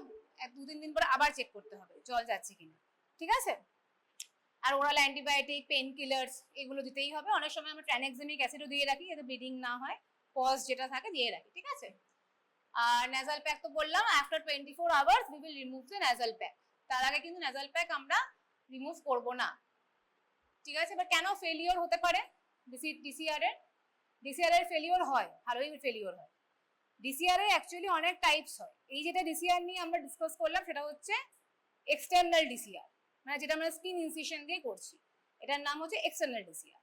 2-3 দিন পরে আবার চেক করতে হবে জল যাচ্ছে কিনা। ঠিক আছে, আর ওরাল অ্যান্টিবায়োটিক, পেন কিলার্স এগুলো দিতেই হবে। অনেক সময় আমরা ট্রানএক্সামিক অ্যাসিডও দিয়ে রাখি যাতে ব্লিডিং না হয়, পজ যেটা থাকে দিয়ে রাখি। ঠিক আছে, আর ন্যাজাল প্যাক তো বললাম after 24 hours we will remove the nasal pack, তার আগে কিন্তু ন্যাজাল প্যাক আমরা রিমুভ করব না। ঠিক আছে, এবার কেন ফেলিওর হতে পারে ডিসিআর এর ফেলিওর হয়, ভালোই ফেলিওর হয়। ডিসিআর এর অ্যাকচুয়ালি অনেক টাইপস হয়। এই যেটা ডিসিআর নিয়ে আমরা ডিসকাস করলাম সেটা হচ্ছে এক্সটার্নাল ডিসিআর, মানে যেটা আমরা স্কিন ইনসিশন দিয়ে করছি, এটার নাম হচ্ছে এক্সটার্নাল ডিসিআর।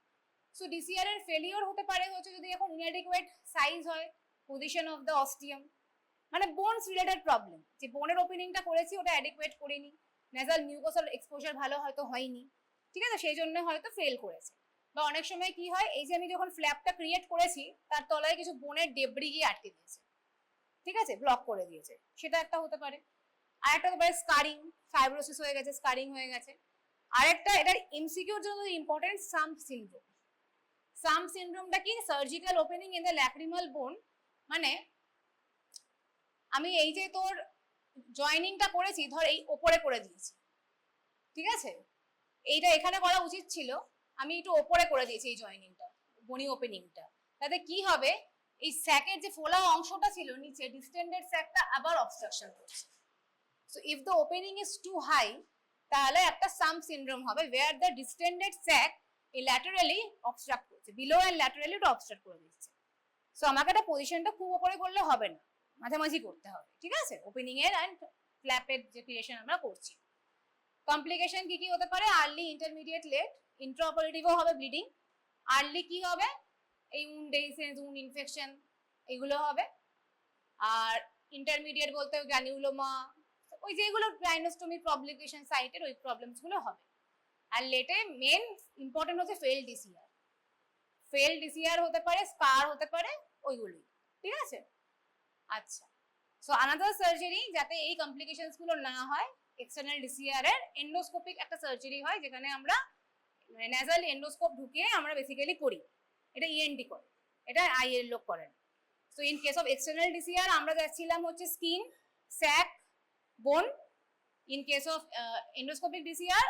সো ডিসিআর এর ফেলিওর হতে পারে হচ্ছে যদি এখন ইনঅ্যাডিকুয়েট সাইজ হয়, পজিশন অফ দ্য অস্টিয়াম, মানে বোনস রিলেটেড প্রবলেম, যে বোনের ওপেনিংটা করেছি ওটা অ্যাডিকুয়েট করিনি, নেজাল মিউকোসাল এক্সপোজার ভালো হয়তো হয়নি। ঠিক আছে, সেই জন্য হয়তো ফেল করেছে। বা অনেক সময় কি হয়, এই যে আমি যখন ফ্ল্যাপটা ক্রিয়েট করেছি তার তলায় কিছু বোনের ডেবরি গিয়ে আটকে দিয়েছে, ঠিক আছে, ব্লক করে দিয়েছে, সেটা একটা হতে পারে। আর একটা হতে পারে স্কারিং, ফাইব্রোসিস হয়ে গেছে, স্কারিং হয়ে গেছে। আরেকটা এটার এমসিকিউর জন্য ইম্পর্টেন্ট সাম্প সিনড্রোম। সাম্প সিনড্রোমটা কি, surgical opening in the lacrimal বোন, মানে আমি এই যে তোর জয়েনিংটা করেছি ধর এই ওপরে করে দিয়েছি, ঠিক আছে, এইটা এখানে করা উচিত ছিল, আমি একটু ওপরে করে দিয়েছি এই জয়েনিংটা, বনি ওপেনিংটা, তাতে কি হবে, এই স্যাকের যে ফোলা অংশটা ছিল নিচে ডিস্টেন্ডেড স্যাকটা আবার অবস্ট্রাকশন করছে। So if the opening is too high তাহলে একটা সাম্প সিনড্রোম হবে, ওয়্যার দ্য ডিস্টেন্ডেড স্যাক এই ল্যাটারালি অবস্ট্রাক্ট করছে, বিলো অ্যান্ড ল্যাটারালি ওটা অবস্ট্রাক্ট করে দিচ্ছে। সো আমাকে একটা পজিশনটা খুব উপরে করলে হবে না, মাঝামাঝি করতে হবে। ঠিক আছে, ওপেনিং এর অ্যান্ড ফ্ল্যাপের যে ক্রিয়েশন আমরা করছি। কমপ্লিকেশন কি কি হতে পারে, আর্লি, ইন্টারমিডিয়েট, লেট, ইন্ট্রাঅপারেটিভও হবে ব্লিডিং। আর্লি কি হবে, এই উন্ড ডেহিসেন্স, উন্ড ইনফেকশন এগুলো হবে। আর ইন্টারমিডিয়েট বলতে গ্র্যানিউলোমা, ওই যেগুলো গ্রাইনোস্টোমি কমপ্লিকেশন সাইটের ওই প্রবলেমস গুলো হবে। আর লেটে মেন ইম্পর্টেন্ট হচ্ছে ফেল ডিসিআর, ফেল ডিসিআর হতে পারে, স্কার হতে পারে, ওইগুলোই। ঠিক আছে, আচ্ছা, সো আনাদার সার্জারি যাতে এই কমপ্লিকেশনস গুলো না হয়, এক্সটার্নাল ডিসিআর এর এন্ডোস্কোপিক একটা সার্জারি হয় যেখানে আমরা নেজাল এন্ডোস্কোপ ঢুকিয়ে আমরা বেসিক্যালি করি, এটা ইএনটি করে, এটা আইএল লোক করেন। So in case of external DCR আমরা যাচ্ছিলাম হচ্ছে স্কিন, স্যাক, বোন। In case of endoscopic DCR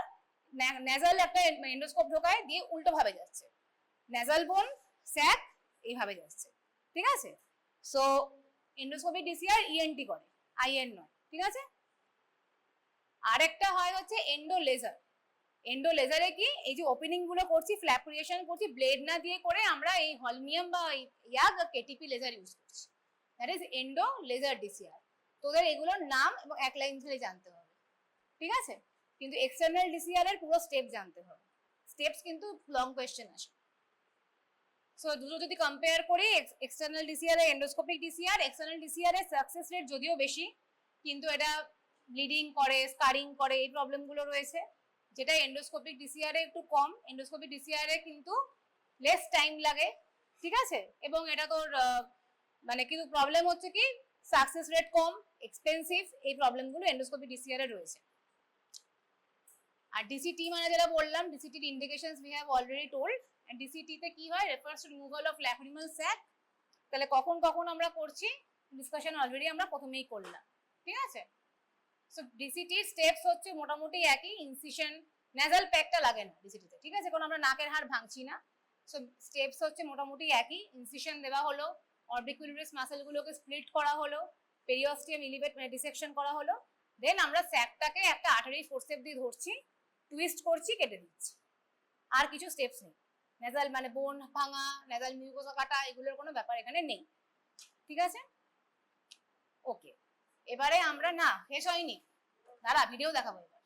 nasal একটা এন্ডোস্কোপ ঢোকায় দিয়ে উল্টো ভাবে যাচ্ছে, নেজাল, বোন, স্যাক এইভাবে যাচ্ছে। ঠিক আছে, সো এন্ডোস্কোপিক ডিসিআর ইএনটি করে, আইএন নয়। ঠিক আছে, আরেকটা হয় হচ্ছে এন্ডো লেজার। এন্ডো লেজারে কি, এই যে ওপেনিং গুলো করছি, ফ্ল্যাপ ক্রিয়েশন করছি, ব্লেড না দিয়ে করে আমরা এই হলমিয়াম বা ইয়াগ কেটিপি লেজার ইউজ করছি, that is endo laser DCR. তোদের এগুলোর নাম এবং এক লাইন ধরে জানতে হবে, ঠিক আছে? কিন্তু এক্সটার্নাল ডিসিআর এর পুরো স্টেপ জানতে হবে, স্টেপস কিন্তু লং কোয়েশ্চেন আসে। সো দুটো যদি কম্পেয়ার করি, এক্সটার্নাল ডিসিআর এর এন্ডোস্কোপিক ডিসিআর, এক্সটার্নাল ডিসিআর এর সাকসেস রেট যদিও বেশি, কিন্তু এটা ব্লিডিং করে, স্কারিং করে, এই প্রবলেমগুলো রয়েছে, যেটা এন্ডোস্কোপিক ডিসিআর এ একটু কম। এন্ডোস্কোপিক ডিসিআর এ কিন্তু লেস টাইম লাগে, ঠিক আছে? এবং এটা তোর মানে কিন্তু প্রবলেম হচ্ছে কি সাকসেস রেট কম, এক্সপেন্সিভ, এই প্রবলেমগুলো এন্ডোস্কোপিক ডিসিআর এ রয়েছে। আর ডিসিটি মানে যেটা বললাম, ডিসিটির indications we have already told. And DCT তে কি হয়, refers to removal of lacrimal sac. তাহলে কখন কখন আমরা করছি ডিসকাশন অলরেডি আমরা প্রথমেই করলাম, ঠিক আছে? সো ডিসিটির স্টেপস হচ্ছে মোটামুটি একই, ইনসিশন, নেজাল প্যাকটা লাগে না ডিসিটিতে, ঠিক আছে? কারণ আমরা নাকের হাড় ভাঙছি না। সো স্টেপস হচ্ছে মোটামুটি একই, ইনসিশন দেওয়া হলো, অরবিকুলারিস মাসেলগুলোকে স্প্লিট করা হলো, পেরিওস্টিয়াম ইলিভেট মানে ডিসেকশন করা হলো, দেন আমরা স্যাকটাকে একটা আর্টারি ফোরসেপ দিয়ে ধরছি, টুইস্ট করছি, কেটে দিচ্ছি। আর কিছু স্টেপস নেই। নেজাল মানে বোন ভাঙা, নেজাল মিউকোসা কাটা, এগুলোর কোনো ব্যাপার এখানে নেই, ঠিক আছে? ওকে, এবারে আমরা না শেষ হয়নি, দাঁড়া ভিডিও দেখাবো এবার।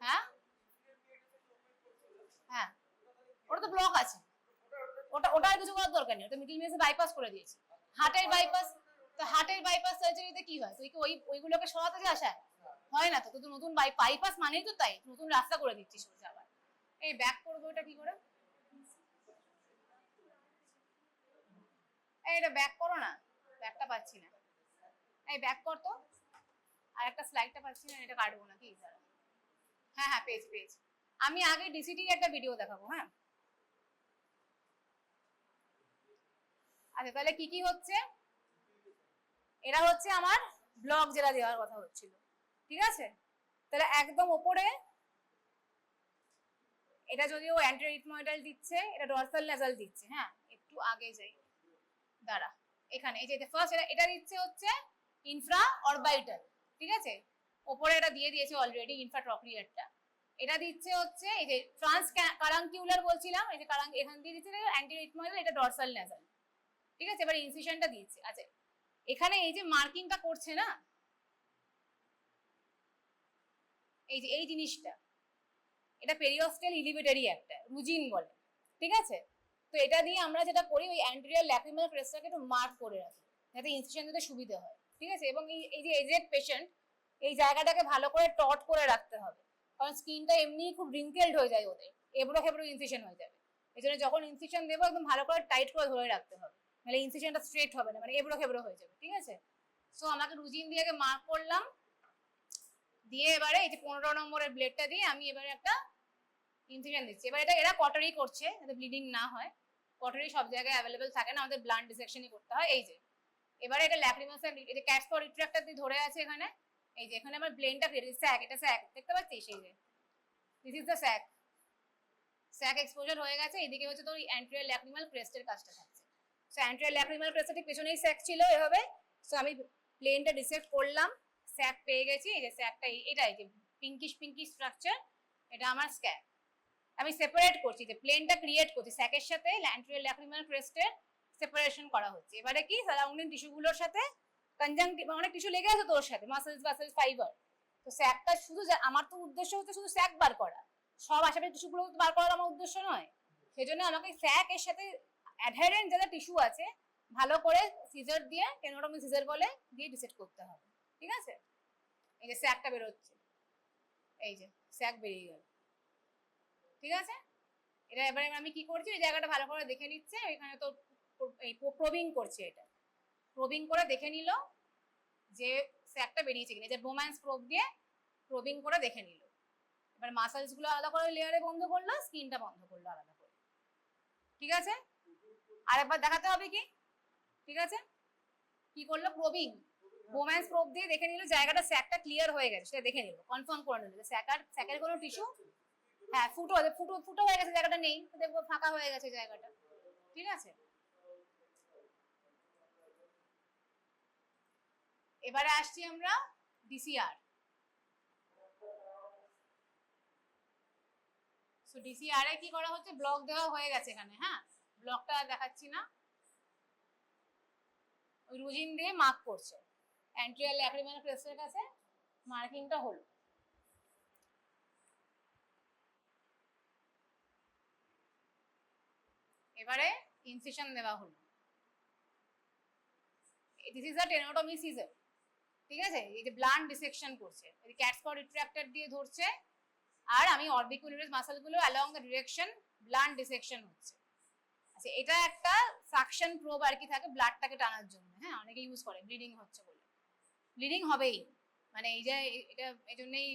হ্যাঁ হ্যাঁ, ওটা তো ব্লক আছে, ওটা আর কিছু করার দরকার নেই, ওটা মিডিল মেসে বাইপাস করে দিয়েছি। হার্টের বাইপাস, তো হার্টের বাইপাস সার্জারিতে কি হয়, তুই কি ওইগুলোকে সরাতে যাস? হয় না তো, তুই নতুন বাইপাস মানেই তো তাই, নতুন রাস্তা করে দিচ্ছিস সোজা। আবার এই ব্যাক করবো, এটা কি করে, এই এটা ব্যাক করো না, ব্যাকটা পাচ্ছি না, এই ব্যাক কর তো, আর একটা স্লাইডটা পাচ্ছি না, এটা কাটবো নাকি? হ্যাঁ হ্যাঁ, পেয়েছি। আমি আগে ডিসিটির একটা ভিডিও দেখাবো। হ্যাঁ, আচ্ছা তাহলে কি কি হচ্ছে, এরা হচ্ছে আমার ব্লক যেটা দেওয়ার কথা হচ্ছিল, ঠিক আছে? তাহলে একদম ওপরে এটা যদিও অ্যান্টেরিথময়েডাল দিচ্ছে, এটা ডরসাল নেজাল দিচ্ছে। হ্যাঁ, একটু আগে যাই, দাঁড়া, এখানে এই যে ফার্স্ট এটা দিচ্ছে হচ্ছে ইনফ্রা অরবাইটাল, ঠিক আছে? ওপরে এটা দিয়ে দিয়েছে অলরেডি ইনফ্রাট্রক্লিয়ারটা। এটা দিচ্ছে হচ্ছে এই যে ট্রান্স কারাঙ্কিউলার বলছিলাম, এই যে এখান দিয়ে দিচ্ছে অ্যান্টেরিথময়েডাল, এটা ডরসাল নেজাল, ঠিক আছে? এবার ইনসিশনটা দিচ্ছে। আচ্ছা, এখানে এই যে মার্কিংটা করছে না, এই যে এই জিনিসটা, এটা পেরিওস্টাল ইলিভেটরি একটা রুজিন বলে, ঠিক আছে? তো এটা দিয়ে আমরা যেটা করি, ওই অ্যান্টেরিয়র ল্যাক্রিমাল ক্রেস্টটাকে একটু মার্ক করে রাখি, যাতে ইনসিশন দিতে সুবিধা হয়, ঠিক আছে? এবং এই যে এজেড পেশেন্ট, এই জায়গাটাকে ভালো করে টট করে রাখতে হবে, কারণ স্কিনটা এমনিই খুব রিঙ্কেলড হয়ে যায় ওদের, এবড়ো খেবড়ো ইনসিশন হয়ে যাবে। এই জন্য যখন ইনসিশন দেবো একদম ভালো করে টাইট করে ধরে রাখতে হবে, নাহলে ইনসিশনটা স্ট্রেট হবে না, মানে এবড়ো খেবড়ো হয়ে যাবে, ঠিক আছে? সো আমাকে রুজিন দিয়ে মার্ক করলাম, দিয়ে এবারে এই যে 15 নম্বরের ব্লেডটা দিয়ে আমি এবারে একটা ইনসিশন দিচ্ছি। এবার এটা এরা কটারি করছে যাতে ব্লিডিং না হয়, কটারি সব জায়গায় অ্যাভেলেবেল থাকে না, আমাদের ব্লাড ডিসেকশনই করতে হয়। এই যে এবারে এটা ল্যাক্রিমাল স্যাক, এই যে ক্যাটস্পট রিট্রাক্টর দিয়ে ধরে আছে এখানে, এই যে এখানে আমার ব্লেনটা স্যাক, এটা স্যাক দেখতে পাচ্ছিস, এই যে this is the sac, sac exposure হয়ে গেছে। এদিকে হচ্ছে তোর অ্যান্টেরিয়র ল্যাক্রিমাল ক্রেস্টের কাজটা থাকছে। সো অ্যান্টেরিয়র ল্যাক্রিমাল ক্রেস্টের ঠিক পেছনেই স্যাক ছিল এভাবে। সো আমি প্লেনটা ডিসেক্ট করলাম, স্যাক পেয়ে গেছি। এই যে স্যাকটা, এটা এই যে পিঙ্কিশ স্ট্রাকচার, এটা আমার স্যাক। আমি সেপারেট করছি, যে প্লেনটা ক্রিয়েট করছি, স্যাকের সাথে অ্যান্টেরিয়র ল্যাক্রিমাল ক্রেস্টের সেপারেশন করা হচ্ছে। এবারে কি সারাউন্ডিং টিস্যুগুলোর সাথে কনজাংটিভ, অনেক টিস্যু লেগে আছে তোর সাথে, মাসেলস ফাইবার। তো স্যাকটা শুধু, আমার তো উদ্দেশ্য হচ্ছে শুধু স্যাক বার করা, সব আশেপাশে টিস্যুগুলো বার করার আমার উদ্দেশ্য নয়। সেজন্য আমাকে স্যাক এর সাথে অ্যাডহারেন্ট যারা টিস্যু আছে ভালো করে সিজার দিয়ে, টেনোটমি সিজার বলে, দিয়ে ডিসেক্ট করতে হবে, ঠিক আছে? এই যে স্যাকটা বেরোচ্ছে, এই যে স্যাক বেরিয়ে গেল, ঠিক আছে? এটা এবারে আমি কি করছি, এই জায়গাটা ভালো করে দেখে নিচ্ছে, এখানে তো এই প্রবিং করছে, এটা প্রবিং করে দেখে নিল যে স্যাকটা বেরিয়েছে কিনা, যে বোম্যান্স প্রোব দিয়ে প্রবিং করে দেখে নিল। এবার মাসেলস গুলো আলাদা করে লেয়ারে বন্ধ করলো, স্কিনটা বন্ধ করলো আলাদা করে, ঠিক আছে? আরেকবার দেখাতে হবে কি, ঠিক আছে? কি করলো, প্রবিং, বোম্যান্স প্রোব দিয়ে দেখে নিল জায়গাটা, স্যাকটা ক্লিয়ার হয়ে গেছে, সেটা দেখে নিল, কনফার্ম করে নিল যে স্যাকের কোনো টিস্যু, হ্যাঁ ফুটো হয়ে গেছে, জায়গাটা নেই, দেখবো ফাঁকা হয়ে গেছে জায়গাটা, ঠিক আছে? এবারে আসছি আমরা ডিসিআর। সো ডিসিআর এ কি করা হচ্ছে, ব্লক দেওয়া হয়ে গেছে এখানে। হ্যাঁ, ব্লকটা দেখাচ্ছি না, ওই রুজিন দিয়ে মার্ক করছে, অ্যান্টেরিয়র ল্যাক্রিমাল ক্রেস্টের কাছে মার্কিংটা হলো। এবারে ইনসিশন দেওয়া হলো। দিস ইজ আ টেনোটমি সিজার, ঠিক আছে? এই যে ব্লান্ট ডিসেকশন করছে, এই ক্যাটস পাও রিট্রাক্টর দিয়ে ধরছে, আর আমি অরবিকুলারিস মাসলগুলো along the direction blunt dissection হচ্ছে। আচ্ছা, এটা একটা সাকশন প্রোব আর কি থাকে ব্লাডটাকে টানার জন্য, হ্যাঁ, অনেকে ইউজ করে ব্লিডিং হচ্ছে বলে। ব্লিডিং হবেই, মানে এই যে এটা এই জন্যই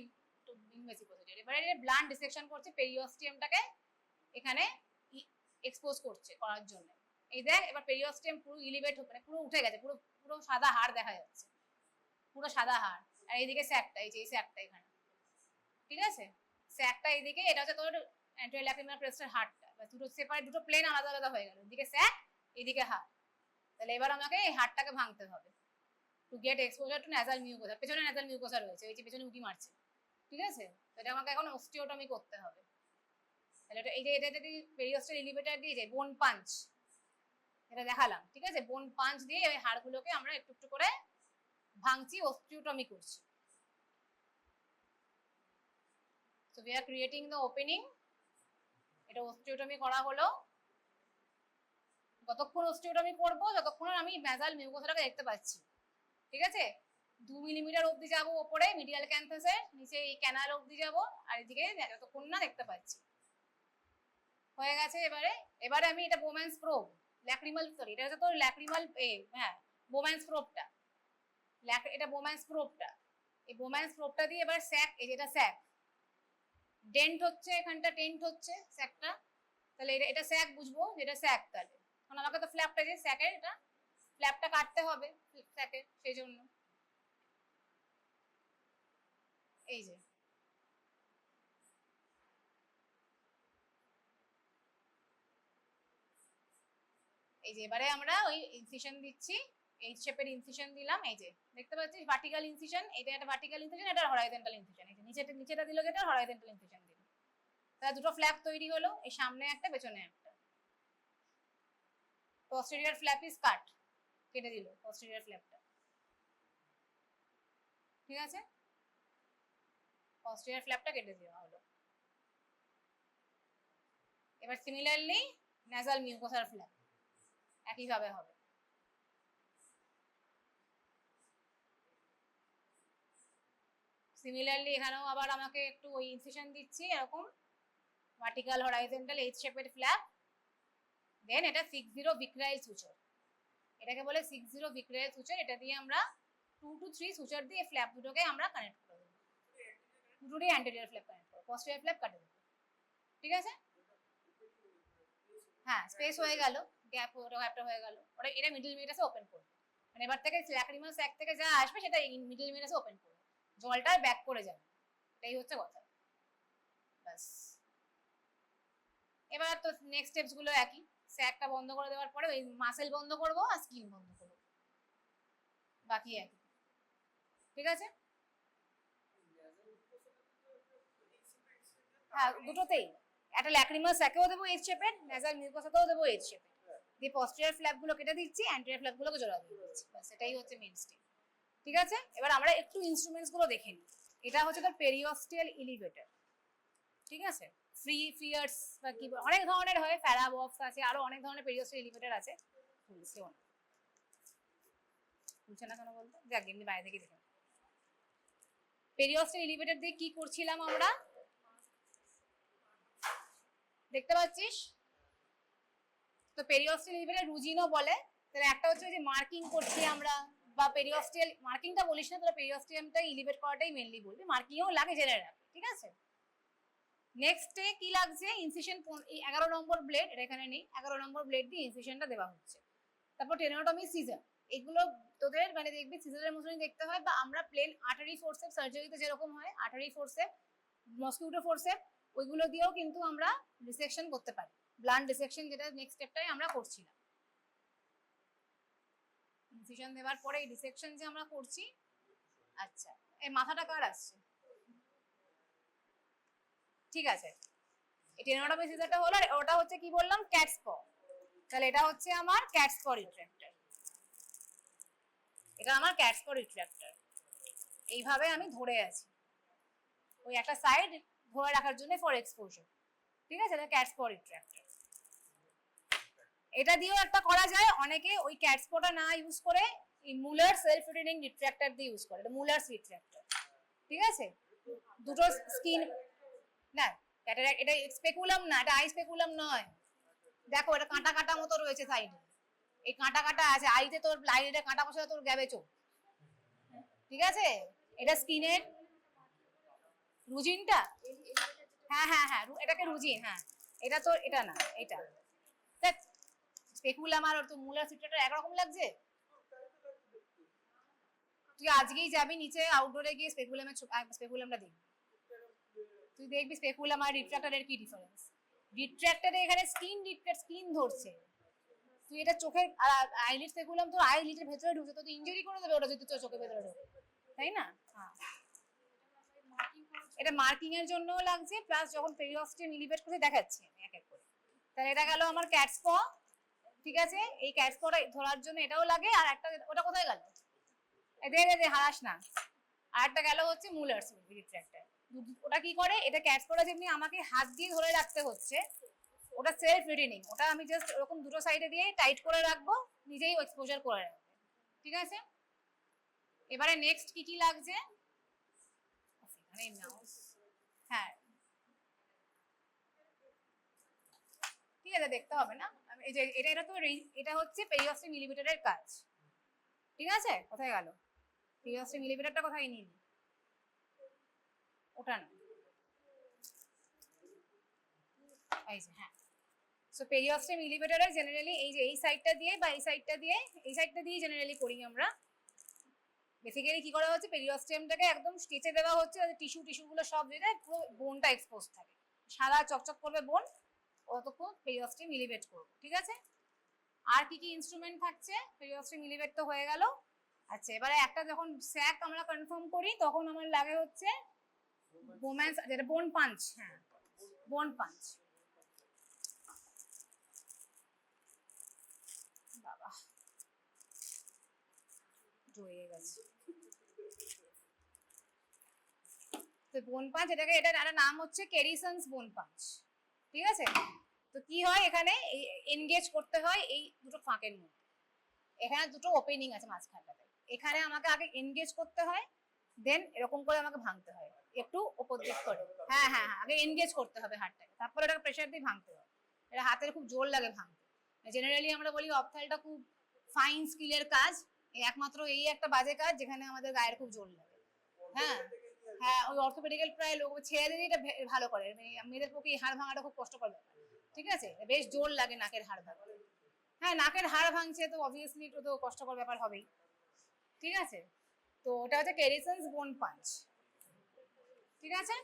বেশি প্রসিডিউর। এবারে ব্লান্ট ডিসেকশন করছে, পেরিওস্টিয়ামটাকে এখানে এক্সপোজ করছে করার জন্য। এই দেখ, এবার পেরিওস্টিয়াম পুরো ইলিভেট মানে পুরো উঠে গেছে, পুরো পুরো সাদা হাড় দেখা যাচ্ছে, পুরো সাদা হাড়। আর এইদিকে স্যাকটা, এই যে এই স্যাকটা এখানে, ঠিক আছে? স্যাকটা এইদিকে, এটা হচ্ছে তোর অ্যান্টেরিয়র ল্যাক্রিমাল ক্রেস্টের হাড়টা। দুটো সেপারেট, দুটো প্লেন আলাদা আলাদা হয়ে গেল, এদিকে স্যাক, এদিকে হাড়। তাহলে এবার আমাকে এই হাড়টাকে ভাঙতে হবে to get exposure two nasal mucosa. পেছনে ন্যাজাল মিউকোসা রয়েছে, এই যে পেছনে উঁকি মারছে, ঠিক আছে? তো এটা আমাকে এখন অস্টিওটমি করতে হবে। তাহলে এটা এই যে এটা যদি পেরিওস্টাল এলিভেটর দিয়ে যায় বোন পাঞ্চ, এটা দেখালাম, ঠিক আছে? বোন পাঞ্চ দিয়ে ওই হাড়গুলোকে আমরা একটু একটু করে ভাঙছি, অস্টিওটমি করছি। So we are creating the opening. এটা অস্টিওটমি করা হলো। যতক্ষণ অস্টিওটমি করবো যতক্ষণ আমি ন্যাজাল মিউকোসাটাকে দেখতে পাচ্ছি, ঠিক আছে? 2 মিলিমিটার অবধি যাবো ওপরে মিডিয়াল ক্যান্থাসে, নিচে এই ক্যানাল অবধি যাবো, আর এদিকে যতক্ষণ না দেখতে পাচ্ছি। হয়ে গেছে। এবারে আমি এটা বোম্যান্স প্রোব, ল্যাক্রিমাল, সরি এটা হচ্ছে তোর ল্যাক্রিমাল, হ্যাঁ বোম্যান্স প্রোবটা, এটা বোম্যান্স প্রোবটা। এই বোম্যান্স প্রোবটা দিয়ে এবার স্যাক, এই যেটা স্যাক ডেন্ট হচ্ছে, এখানটা ডেন্ট হচ্ছে স্যাকটা, তাহলে এটা স্যাক বুঝবো, যেটা স্যাক। তাহলে কারণ আমাকে তো ফ্ল্যাপটা যে স্যাকের, এটা ফ্ল্যাপটা কাটতে হবে স্যাকের, সেই জন্য এই যে এবারে আমরা ওই ইনসিশন দিচ্ছি, এইচ শেপের ইনসিশন দিলাম। এই যে দেখতে পাচ্ছিস ভার্টিক্যাল ইনসিশন, এটা একটা ভার্টিক্যাল ইনসিশন, এটা হরাইজন্টাল ইনসিশন। এই যে নিচেটা দিল যেটা হরাইজন্টাল ইনসিশন দিল, তাহলে দুটো ফ্ল্যাপ তৈরি হলো, এই সামনে একটা পেছনে একটা। posterior flap is cut, কেটে দিল posterior ফ্ল্যাপটা, ঠিক আছে? posterior ফ্ল্যাপটা কেটে দেওয়া হলো। এবার সিমিলারলি nasal mucosal flap একইভাবে হবে। সিমিলারলি এখানেও আবার আমাকে একটু ওই ইনসিশন দিচ্ছি, এরকম ভার্টিক্যাল হরাইজন্টাল এইচ শেপের ফ্ল্যাপ। দেন এটা 60 ভিক্রাইল সুচার, এটাকে বলে 60 ভিক্রাইল সুচার। এটা দিয়ে আমরা 2 to 3 সুচার দিয়ে ফ্ল্যাপ দুটোকে আমরা কানেক্ট করে দেবো, দুটোরই অ্যান্টেরিয়র ফ্ল্যাপ কানেক্ট করবো, পস্টেরিয়র ফ্ল্যাপ কাটে দেবো, ঠিক আছে? হ্যাঁ, স্পেস হয়ে গেল, গ্যাপটা হয়ে গেল, ওটা এটা মিডল মিটাসে ওপেন করবে, মানে এবার থেকে ল্যাক্রিমাল স্যাক থেকে যা আসবে সেটা মিডল মিটাসে ওপেন করবে, জলটা ব্যাক করে যাবে, এটাই হচ্ছে কথা, বাস। এবার তো নেক্সট স্টেপস গুলো একই, স্যাকটা বন্ধ করে দেওয়ার পরে ওই মাসেল বন্ধ করবো আর স্কিন বন্ধ করবো, বাকি একই, ঠিক আছে? হ্যাঁ, দুটোতেই একটা ল্যাক্রিমাল স্যাকেও দেবো এইচ শেপের, ন্যাজাল মিউকোসাতেও দেবো এইচ শেপের, দিয়ে পস্টেরিয়র ফ্ল্যাপ গুলো কেটে দিচ্ছি, অ্যান্টেরিয়র ফ্ল্যাপ গুলোকে জোড়া দিয়ে দিচ্ছি, বাস এটাই হচ্ছে মেইন স্টেপ, ঠিক আছে? এবার আমরা একটু ইনস্ট্রুমেন্টস গুলো দেখে নিই। এটা হচ্ছে তোর পেরিওস্টিয়াল এলিভেটর, ঠিক আছে? ফ্রিয়ার্স বা কি অনেক ধরনের হয়, প্যারাবক্স আছে, আরো অনেক ধরনের পেরিওস্টিয়াল এলিভেটর আছে, বুঝছে না কেন বলতো, যাক এমনি বাইরে থেকে দেখে। পেরিওস্টিয়াল এলিভেটর দিয়ে কি করছিলাম আমরা, দেখতে পাচ্ছিস তো? পেরিওস্টিয়াল এলিভেটর রুজিনও বলে। তাহলে একটা হচ্ছে যে মার্কিং করছি আমরা, বা পেরিওস্টিয়াল মার্কিংটা বলিস না তোরা, পেরিওস্টিয়ামটা এলিভেট করাটাই মেইনলি বলবি, মার্কিংও লাগে, জেনে রাখবি, ঠিক আছে? নেক্সটে কি লাগছে, ইনসিশন, 11 নম্বর ব্লেড, এটা এখানে নেই, 11 নম্বর ব্লেড দিয়ে ইনসিশনটা দেওয়া হচ্ছে। তারপর টেনোটমি সিজার, এগুলো তোদের মানে দেখবি সিজারের মতনই দেখতে হয়, বা আমরা প্লেন আর্টারি ফোরসেপ সার্জারিতে যেরকম হয় আর্টারি ফোরসেপ, মসকিউটো ফোরসেপ, ওইগুলো দিয়েও কিন্তু আমরা ডিসেকশন করতে পারি, ব্লান্ট ডিসেকশন, যেটা নেক্সট স্টেপটাই আমরা করছিলাম। ইনসিশন দেওয়ার পরে এই ডিসেকশন যে আমরা করছি। আচ্ছা, এই মাথাটা কার আসছে? ঠিক আছে, এই টেনোটমি সিজারটা হলো, আর ওটা হচ্ছে কি বললাম, ক্যাটস প। তাহলে এটা হচ্ছে আমার ক্যাটস প রিট্রাক্টর, এটা আমার ক্যাটস্প রিট্রাক্টর। এইভাবে আমি ধরে আছি, ওই একটা সাইড ধরে রাখার জন্য ফর এক্সপোজার। ঠিক আছে, এটা ক্যাটস্প রিট্রাক্টর। এটা দিয়েও একটা করা যায়, অনেকে ওই ক্যাটস্পটা না ইউজ করে এই মুলার সেলফ রিটেনিং রিট্রাক্টর দিয়ে ইউজ করে, এটা মুলার রিট্রাক্টর। ঠিক আছে, দুটো স্কিন না, এটা স্পেকুলাম না, এটা আই স্পেকুলাম নয়। দেখো এটা কাঁটা কাঁটা মতো রয়েছে সাইডে, এই কাঁটা কাঁটা আছে, আইতে তোর লাইনে কাঁটা বসে তোর গ্যাবে চোখ। ঠিক আছে, এটা স্কিনের রুজিনটা, হ্যাঁ হ্যাঁ হ্যাঁ এটাকে রুজিন, হ্যাঁ এটা তো এটা না, এটা দেখ স্পেকুলাম আর তো মুলার সিটটা একরকম লাগছে। তুই আজকেই যাবি নিচে আউটডোরে গিয়ে স্পেকুলামটা দেখবি, তুই দেখবি স্পেকুলাম আর রিট্রাক্টরের কি ডিফারেন্স। রিট্রাক্টরে এখানে স্কিন ধরছে, তুই এটা চোখের আইলিড স্পেকুলাম তো আইলিডের ভেতরে ঢুকছে, তো ইনজুরি করে দেবে ওটা যদি তোর চোখের ভেতরে ঢোকে, তাই না? হ্যাঁ, এটা মার্কিং এর জন্যও লাগছে, প্লাস যখন পেরিওস্টিয়াম ইলিভেট করে দেখাচ্ছি আমি এক এক করে। তাহলে এটা গেল আমার ক্যাটস্প। ঠিক আছে, এই ক্যাটস্পটা ধরার জন্য এটাও লাগে, আর একটা ওটা কোথায় গেল, দে হারাস না। আর একটা গেল হচ্ছে মুলার রিট্রাক্টর। ওটা কি করে, এটা ক্যাটস্পটা যেমনি আমাকে হাত দিয়ে ধরে রাখতে হচ্ছে, ওটা সেলফ রিটেনিং, ওটা আমি জাস্ট এরকম দুটো সাইডে দিয়ে টাইট করে রাখবো, নিজেই এক্সপোজার করে রাখবে। ঠিক আছে, এবারে নেক্সট কি কি লাগছে, হ্যাঁ ঠিক আছে দেখতে হবে না, এই যে এটা তো এটা হচ্ছে পেরিওস্টিয়াম ইলিভেটরের কাজ। ঠিক আছে, কোথায় গেল পেরিওস্টিয়াম ইলিভেটরটা, কোথায় নিলি, ওটা না, এই যে হ্যাঁ। সো পেরিওস্টিয়াম ইলিভেটরে জেনারেলি এই যে এই সাইডটা দিয়ে বা এই সাইডটা দিয়ে জেনারেলি করি আমরা। বেসিক্যালি কি করা হচ্ছে, পেরিওস্টিয়ামটাকে একদম স্টেচে দেওয়া হচ্ছে, টিস্যুগুলো সব যেটা পুরো বোনটা এক্সপোজ থাকে, সাদা চকচক করবে বোন, অতক্ষণ পেরিওস্টিয়াম ইলিভেট করবো। ঠিক আছে, আর কি কি ইনস্ট্রুমেন্ট থাকছে, পেরিওস্টিয়াম ইলিভেট তো হয়ে গেল। আচ্ছা, এবারে একটা যখন স্যাক আমরা কনফার্ম করি তখন আমার লাগে হচ্ছে বোম্যান্স, যেটা বোন পাঞ্চ, হ্যাঁ বোন পাঞ্চ। বাবা জড়িয়ে গেছে, তো বোন পাঞ্চ এটাকে, এটার একটা নাম হচ্ছে কেরিসন্স বোন পাঞ্চ। ঠিক আছে, তো কি হয় এখানে এনগেজ করতে হয় এই দুটো ফাঁকের মধ্যে, এখানে দুটো ওপেনিং আছে মাঝখানটাতে, এখানে আমাকে আগে এনগেজ করতে হয়, দেন এরকম করে আমাকে ভাঙতে হয় একটু ওপর দিক করে, হ্যাঁ হ্যাঁ হ্যাঁ আগে এনগেজ করতে হবে হাতটাকে, তারপরে এটাকে প্রেশার দিয়ে ভাঙতে হবে। এটা হাতের খুব জোর লাগে ভাঙতে, জেনারেলি আমরা বলি অপথালটা খুব ফাইন স্কিলের কাজ, একমাত্র এই একটা বাজে কাজ যেখানে আমাদের গায়ের খুব জোর লাগে। হ্যাঁ হ্যাঁ, ওই অর্থোপেডিক্যাল প্রায় লোক ছেড়ে দিলে এটা ভালো করে, মেয়েদের পক্ষে হাড় ভাঙাটা খুব কষ্টকর ব্যাপার। ঠিক আছে, বেশ জোর লাগে নাকের হাড় ভাঙা, হ্যাঁ নাকের হাড় ভাঙছে তো অবভিয়াসলি একটু তো কষ্টকর ব্যাপার হবেই। ঠিক আছে, তো ওটা হচ্ছে কেরিসন্স বোন পাঞ্চ। ঠিক আছে,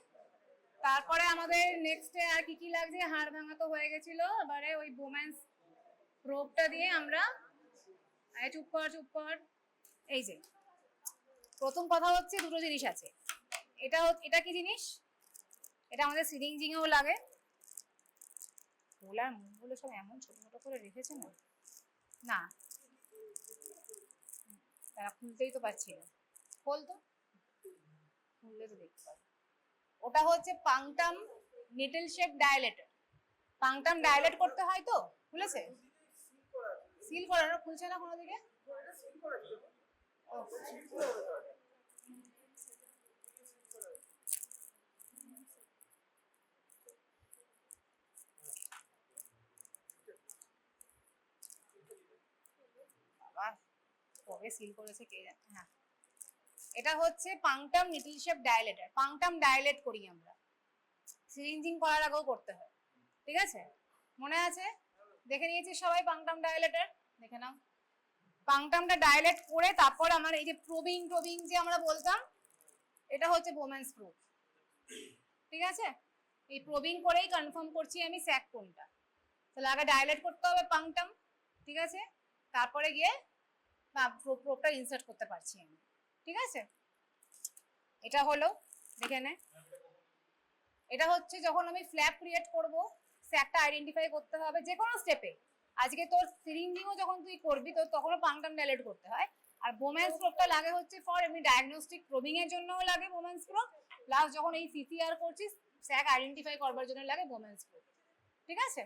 তারপরে আমাদের নেক্সটে আর কি কি লাগছে, হাড় ভাঙা তো হয়ে গেছিল, এবারে ওই বোম্যান্স প্রোবটা দিয়ে আমরা, চুপ কর, এই যে প্রথম কথা হচ্ছে দুটো জিনিস আছে, এটা কি জিনিস, এটা আমাদের সিরিঞ্জিংয়েও লাগে। ওলার মুখগুলো সব এমন ছোট ছোট করে রেখেছে না, না তারা খুলতেই তো পারছি না, খোল তো, খুললে তো দেখতে পাবো। ওটা হচ্ছে পাংটাম নিডল শেপ ডায়ালেটর, পাংটাম ডায়ালেট করতে হয় তো, খুলেছে সিল করানো, খুলছে না কোনো দিকে, কবে সিল করেছে কে জানে। হ্যাঁ, এটা হচ্ছে পাংটাম নিডল শেপ ডায়ালেটর, পাংটাম ডায়ালেট করি আমরা, সিরিঞ্জিং করার আগেও করতে হয়। ঠিক আছে, মনে আছে, দেখে নিয়েছি সবাই পাংটাম ডায়ালেটর, দেখে নাও। পাংটামটা ডায়ালেট করে তারপর আমার এই যে প্রবিং যে আমরা বলতাম, এটা হচ্ছে বোম্যান্স প্রোব। ঠিক আছে, এই প্রবিং করেই কনফার্ম করছি আমি স্যাক কোনটা, তাহলে আগে ডায়ালেট করতে হবে পাংটাম। ঠিক আছে, তারপরে গিয়ে প্রোবটা ইনসার্ট করতে পারছি আমি। ঠিক আছে, এটা হলো, দেখে নে, এটা হচ্ছে যখন আমি ফ্ল্যাপ ক্রিয়েট করব, স্যাকটা আইডেন্টিফাই করতে হবে যে কোনো স্টেপে। আজকে তোর সিরিঞ্জিংও যখন তুই করবি তো তখনও পাংটাম ডায়ালেট করতে হয়, আর বোম্যান্স প্রোবটা লাগে হচ্ছে ফর এমনি ডায়াগনস্টিক প্রবিং এর জন্যও লাগে বোম্যান্স প্রোব, প্লাস যখন এই সিসিআর করছিস স্যাক আইডেন্টিফাই করবার জন্য লাগে বোম্যান্স প্রোব। ঠিক আছে?